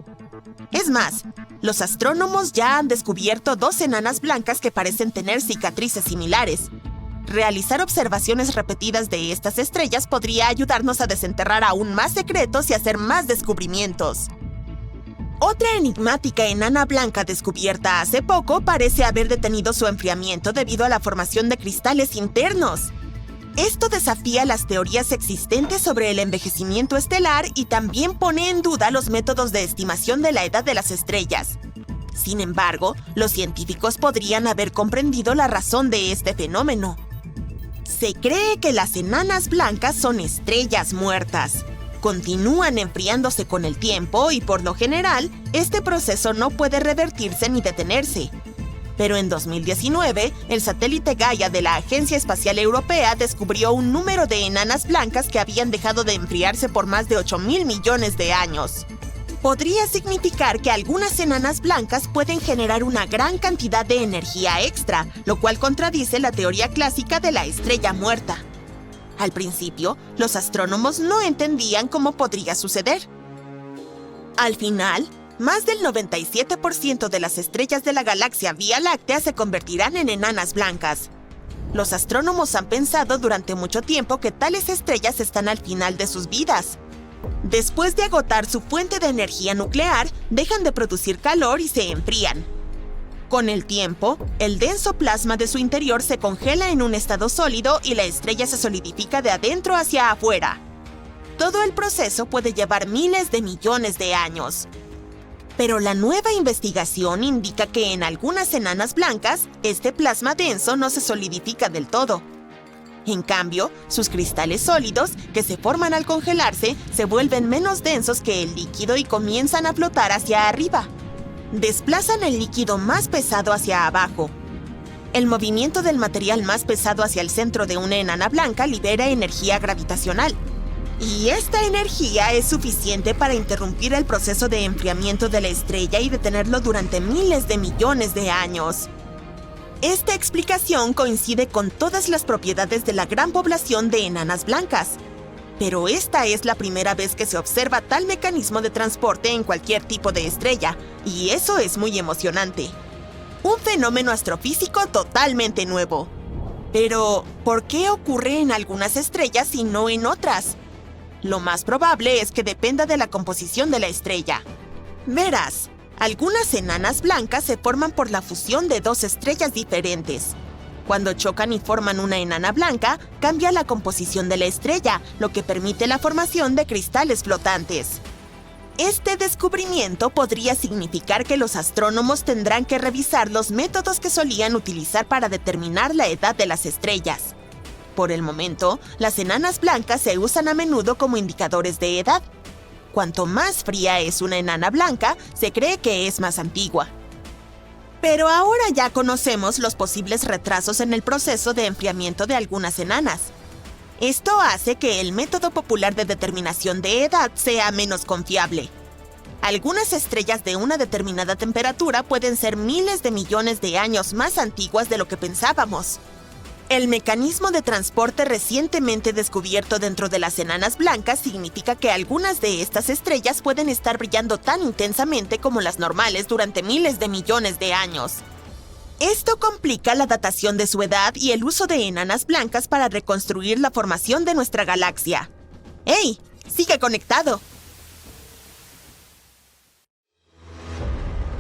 Es más, los astrónomos ya han descubierto 2 enanas blancas que parecen tener cicatrices similares. Realizar observaciones repetidas de estas estrellas podría ayudarnos a desenterrar aún más secretos y hacer más descubrimientos. Otra enigmática enana blanca descubierta hace poco parece haber detenido su enfriamiento debido a la formación de cristales internos. Esto desafía las teorías existentes sobre el envejecimiento estelar y también pone en duda los métodos de estimación de la edad de las estrellas. Sin embargo, los científicos podrían haber comprendido la razón de este fenómeno. Se cree que las enanas blancas son estrellas muertas. Continúan enfriándose con el tiempo y, por lo general, este proceso no puede revertirse ni detenerse. Pero en 2019, el satélite Gaia de la Agencia Espacial Europea descubrió un número de enanas blancas que habían dejado de enfriarse por más de 8.000 millones de años. Podría significar que algunas enanas blancas pueden generar una gran cantidad de energía extra, lo cual contradice la teoría clásica de la estrella muerta. Al principio, los astrónomos no entendían cómo podría suceder. Al final, más del 97% de las estrellas de la galaxia Vía Láctea se convertirán en enanas blancas. Los astrónomos han pensado durante mucho tiempo que tales estrellas están al final de sus vidas. Después de agotar su fuente de energía nuclear, dejan de producir calor y se enfrían. Con el tiempo, el denso plasma de su interior se congela en un estado sólido y la estrella se solidifica de adentro hacia afuera. Todo el proceso puede llevar miles de millones de años. Pero la nueva investigación indica que en algunas enanas blancas, este plasma denso no se solidifica del todo. En cambio, sus cristales sólidos, que se forman al congelarse, se vuelven menos densos que el líquido y comienzan a flotar hacia arriba. Desplazan el líquido más pesado hacia abajo. El movimiento del material más pesado hacia el centro de una enana blanca libera energía gravitacional. Y esta energía es suficiente para interrumpir el proceso de enfriamiento de la estrella y detenerlo durante miles de millones de años. Esta explicación coincide con todas las propiedades de la gran población de enanas blancas. Pero esta es la primera vez que se observa tal mecanismo de transporte en cualquier tipo de estrella, y eso es muy emocionante. Un fenómeno astrofísico totalmente nuevo. Pero, ¿por qué ocurre en algunas estrellas y no en otras? Lo más probable es que dependa de la composición de la estrella. Verás, algunas enanas blancas se forman por la fusión de 2 estrellas diferentes. Cuando chocan y forman una enana blanca, cambia la composición de la estrella, lo que permite la formación de cristales flotantes. Este descubrimiento podría significar que los astrónomos tendrán que revisar los métodos que solían utilizar para determinar la edad de las estrellas. Por el momento, las enanas blancas se usan a menudo como indicadores de edad. Cuanto más fría es una enana blanca, se cree que es más antigua. Pero ahora ya conocemos los posibles retrasos en el proceso de enfriamiento de algunas enanas. Esto hace que el método popular de determinación de edad sea menos confiable. Algunas estrellas de una determinada temperatura pueden ser miles de millones de años más antiguas de lo que pensábamos. El mecanismo de transporte recientemente descubierto dentro de las enanas blancas significa que algunas de estas estrellas pueden estar brillando tan intensamente como las normales durante miles de millones de años. Esto complica la datación de su edad y el uso de enanas blancas para reconstruir la formación de nuestra galaxia. ¡Hey! ¡Sigue conectado!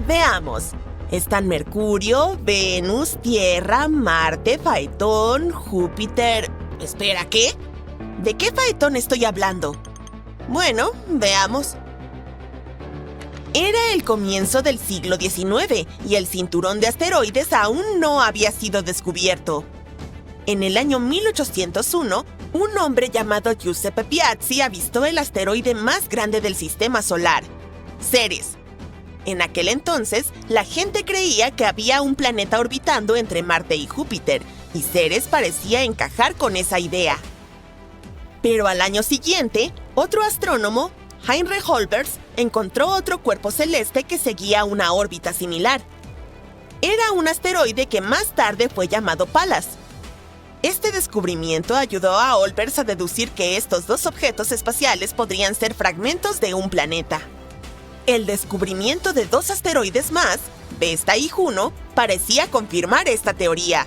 Veamos. Están Mercurio, Venus, Tierra, Marte, Faetón, Júpiter... Espera, ¿qué? ¿De qué Faetón estoy hablando? Bueno, veamos. Era el comienzo del siglo XIX y el cinturón de asteroides aún no había sido descubierto. En el año 1801, un hombre llamado Giuseppe Piazzi avistó el asteroide más grande del sistema solar, Ceres. En aquel entonces, la gente creía que había un planeta orbitando entre Marte y Júpiter, y Ceres parecía encajar con esa idea. Pero al año siguiente, otro astrónomo, Heinrich Olbers, encontró otro cuerpo celeste que seguía una órbita similar. Era un asteroide que más tarde fue llamado Pallas. Este descubrimiento ayudó a Olbers a deducir que estos dos objetos espaciales podrían ser fragmentos de un planeta. El descubrimiento de dos asteroides más, Vesta y Juno, parecía confirmar esta teoría.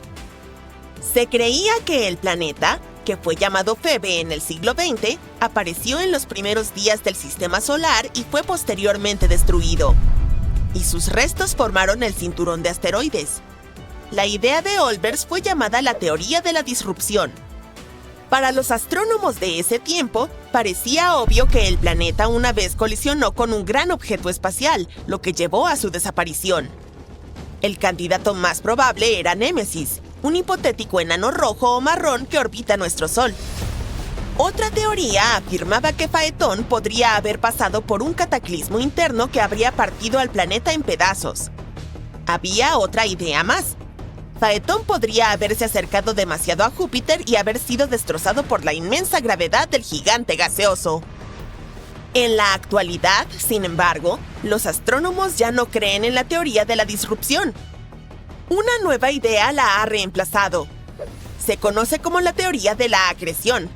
Se creía que el planeta, que fue llamado Febe en el siglo XX, apareció en los primeros días del sistema solar y fue posteriormente destruido. Y sus restos formaron el cinturón de asteroides. La idea de Olbers fue llamada la teoría de la disrupción. Para los astrónomos de ese tiempo, parecía obvio que el planeta una vez colisionó con un gran objeto espacial, lo que llevó a su desaparición. El candidato más probable era Némesis, un hipotético enano rojo o marrón que orbita nuestro Sol. Otra teoría afirmaba que Faetón podría haber pasado por un cataclismo interno que habría partido al planeta en pedazos. Había otra idea más. Faetón podría haberse acercado demasiado a Júpiter y haber sido destrozado por la inmensa gravedad del gigante gaseoso. En la actualidad, sin embargo, los astrónomos ya no creen en la teoría de la disrupción. Una nueva idea la ha reemplazado. Se conoce como la teoría de la acreción.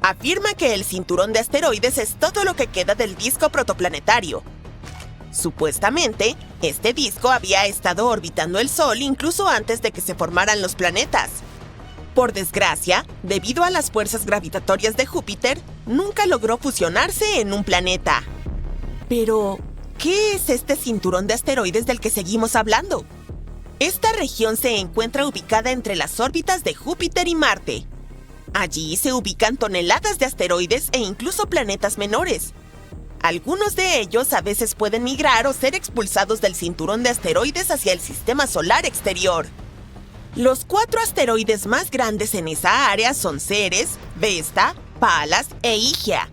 Afirma que el cinturón de asteroides es todo lo que queda del disco protoplanetario. Supuestamente, este disco había estado orbitando el Sol incluso antes de que se formaran los planetas. Por desgracia, debido a las fuerzas gravitatorias de Júpiter, nunca logró fusionarse en un planeta. Pero, ¿qué es este cinturón de asteroides del que seguimos hablando? Esta región se encuentra ubicada entre las órbitas de Júpiter y Marte. Allí se ubican toneladas de asteroides e incluso planetas menores. Algunos de ellos a veces pueden migrar o ser expulsados del cinturón de asteroides hacia el sistema solar exterior. Los 4 asteroides más grandes en esa área son Ceres, Vesta, Pallas e Higia.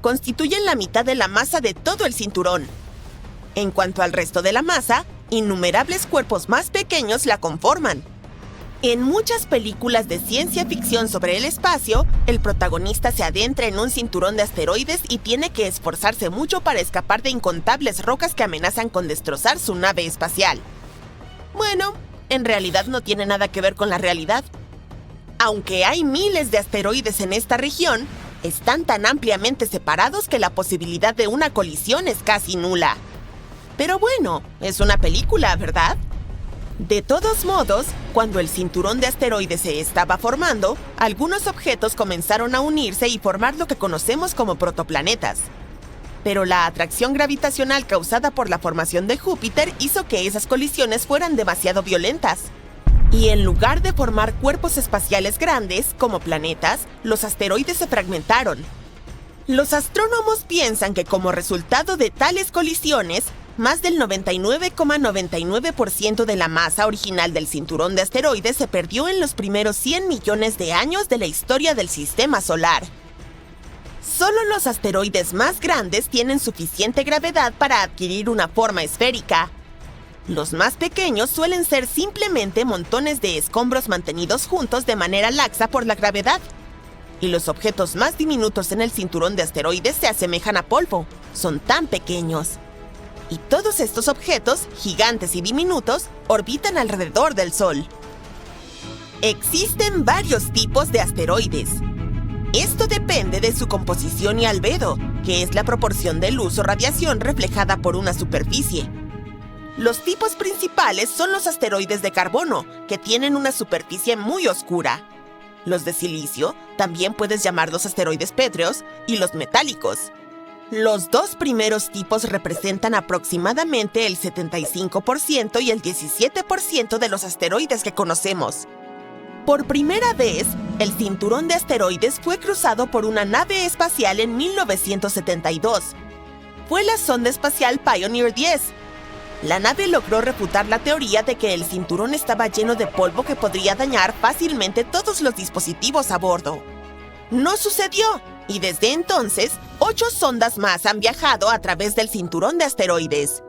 Constituyen la mitad de la masa de todo el cinturón. En cuanto al resto de la masa, innumerables cuerpos más pequeños la conforman. En muchas películas de ciencia ficción sobre el espacio, el protagonista se adentra en un cinturón de asteroides y tiene que esforzarse mucho para escapar de incontables rocas que amenazan con destrozar su nave espacial. Bueno, en realidad no tiene nada que ver con la realidad. Aunque hay miles de asteroides en esta región, están tan ampliamente separados que la posibilidad de una colisión es casi nula. Pero bueno, es una película, ¿verdad? De todos modos, cuando el cinturón de asteroides se estaba formando, algunos objetos comenzaron a unirse y formar lo que conocemos como protoplanetas. Pero la atracción gravitacional causada por la formación de Júpiter hizo que esas colisiones fueran demasiado violentas. Y en lugar de formar cuerpos espaciales grandes, como planetas, los asteroides se fragmentaron. Los astrónomos piensan que como resultado de tales colisiones, más del 99,99% de la masa original del cinturón de asteroides se perdió en los primeros 100 millones de años de la historia del sistema solar. Solo los asteroides más grandes tienen suficiente gravedad para adquirir una forma esférica. Los más pequeños suelen ser simplemente montones de escombros mantenidos juntos de manera laxa por la gravedad. Y los objetos más diminutos en el cinturón de asteroides se asemejan a polvo, son tan pequeños. Y todos estos objetos, gigantes y diminutos, orbitan alrededor del Sol. Existen varios tipos de asteroides. Esto depende de su composición y albedo, que es la proporción de luz o radiación reflejada por una superficie. Los tipos principales son los asteroides de carbono, que tienen una superficie muy oscura. Los de silicio, también puedes llamarlos asteroides pétreos, y los metálicos. Los dos primeros tipos representan aproximadamente el 75% y el 17% de los asteroides que conocemos. Por primera vez, el cinturón de asteroides fue cruzado por una nave espacial en 1972. Fue la sonda espacial Pioneer 10. La nave logró refutar la teoría de que el cinturón estaba lleno de polvo que podría dañar fácilmente todos los dispositivos a bordo. No sucedió, y desde entonces, 8 sondas más han viajado a través del cinturón de asteroides.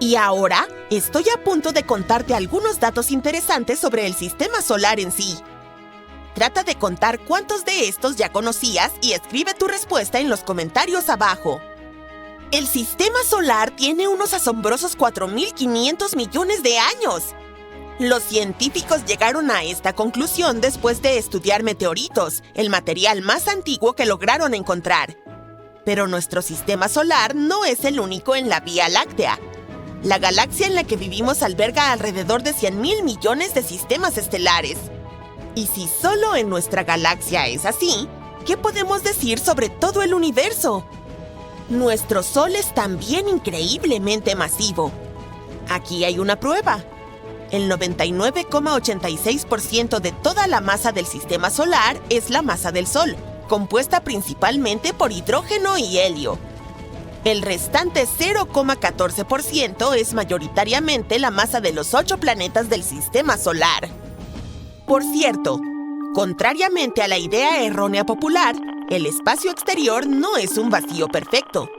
Y ahora, estoy a punto de contarte algunos datos interesantes sobre el sistema solar en sí. Trata de contar cuántos de estos ya conocías y escribe tu respuesta en los comentarios abajo. El sistema solar tiene unos asombrosos 4.500 millones de años. Los científicos llegaron a esta conclusión después de estudiar meteoritos, el material más antiguo que lograron encontrar. Pero nuestro sistema solar no es el único en la Vía Láctea. La galaxia en la que vivimos alberga alrededor de 100.000 millones de sistemas estelares. Y si solo en nuestra galaxia es así, ¿qué podemos decir sobre todo el universo? Nuestro Sol es también increíblemente masivo. Aquí hay una prueba. El 99,86% de toda la masa del sistema solar es la masa del Sol, compuesta principalmente por hidrógeno y helio. El restante 0,14% es mayoritariamente la masa de los 8 planetas del sistema solar. Por cierto, contrariamente a la idea errónea popular, el espacio exterior no es un vacío perfecto.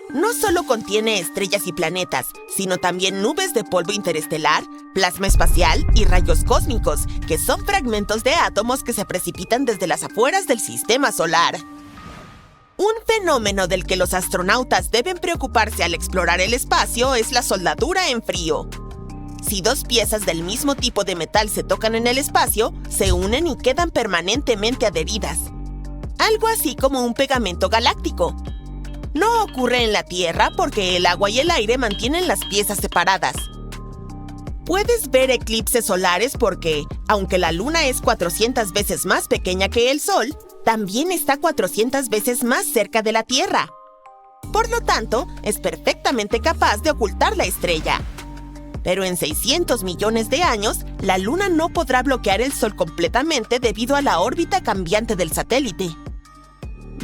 No solo contiene estrellas y planetas, sino también nubes de polvo interestelar, plasma espacial y rayos cósmicos, que son fragmentos de átomos que se precipitan desde las afueras del sistema solar. Un fenómeno del que los astronautas deben preocuparse al explorar el espacio es la soldadura en frío. Si 2 piezas del mismo tipo de metal se tocan en el espacio, se unen y quedan permanentemente adheridas. Algo así como un pegamento galáctico. No ocurre en la Tierra porque el agua y el aire mantienen las piezas separadas. Puedes ver eclipses solares porque, aunque la Luna es 400 veces más pequeña que el Sol, también está 400 veces más cerca de la Tierra. Por lo tanto, es perfectamente capaz de ocultar la estrella. Pero en 600 millones de años, la Luna no podrá bloquear el Sol completamente debido a la órbita cambiante del satélite.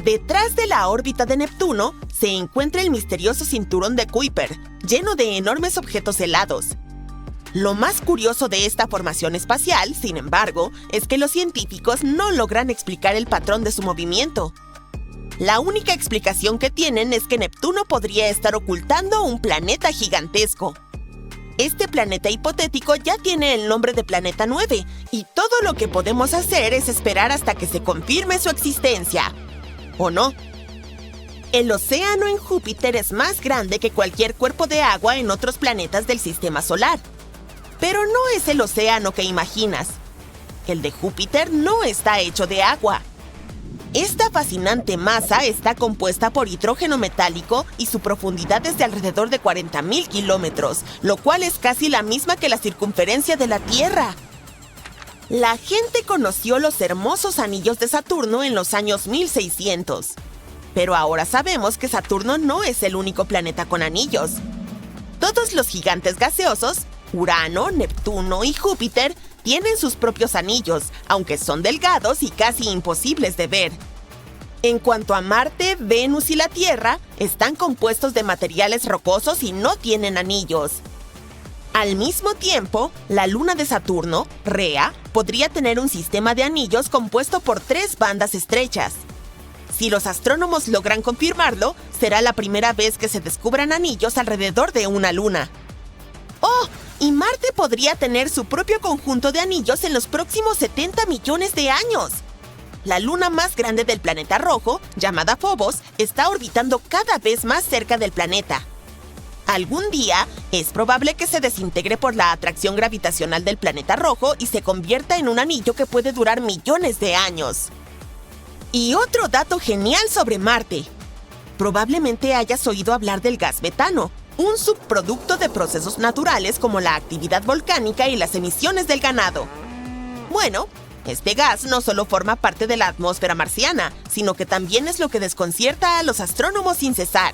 Detrás de la órbita de Neptuno se encuentra el misterioso cinturón de Kuiper, lleno de enormes objetos helados. Lo más curioso de esta formación espacial, sin embargo, es que los científicos no logran explicar el patrón de su movimiento. La única explicación que tienen es que Neptuno podría estar ocultando un planeta gigantesco. Este planeta hipotético ya tiene el nombre de Planeta 9, y todo lo que podemos hacer es esperar hasta que se confirme su existencia. ¿O no? El océano en Júpiter es más grande que cualquier cuerpo de agua en otros planetas del sistema solar. Pero no es el océano que imaginas. El de Júpiter no está hecho de agua. Esta fascinante masa está compuesta por hidrógeno metálico y su profundidad es de alrededor de 40.000 kilómetros, lo cual es casi la misma que la circunferencia de la Tierra. La gente conoció los hermosos anillos de Saturno en los años 1600. Pero ahora sabemos que Saturno no es el único planeta con anillos. Todos los gigantes gaseosos, Urano, Neptuno y Júpiter, tienen sus propios anillos, aunque son delgados y casi imposibles de ver. En cuanto a Marte, Venus y la Tierra, están compuestos de materiales rocosos y no tienen anillos. Al mismo tiempo, la luna de Saturno, Rea, podría tener un sistema de anillos compuesto por 3 bandas estrechas. Si los astrónomos logran confirmarlo, será la primera vez que se descubran anillos alrededor de una luna. ¡Oh! Y Marte podría tener su propio conjunto de anillos en los próximos 70 millones de años. La luna más grande del planeta rojo, llamada Phobos, está orbitando cada vez más cerca del planeta. Algún día, es probable que se desintegre por la atracción gravitacional del planeta rojo y se convierta en un anillo que puede durar millones de años. Y otro dato genial sobre Marte. Probablemente hayas oído hablar del gas metano, un subproducto de procesos naturales como la actividad volcánica y las emisiones del ganado. Bueno, este gas no solo forma parte de la atmósfera marciana, sino que también es lo que desconcierta a los astrónomos sin cesar.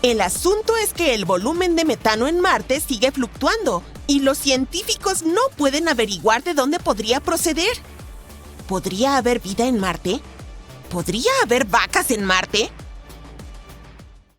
El asunto es que el volumen de metano en Marte sigue fluctuando y los científicos no pueden averiguar de dónde podría proceder. ¿Podría haber vida en Marte? ¿Podría haber vacas en Marte?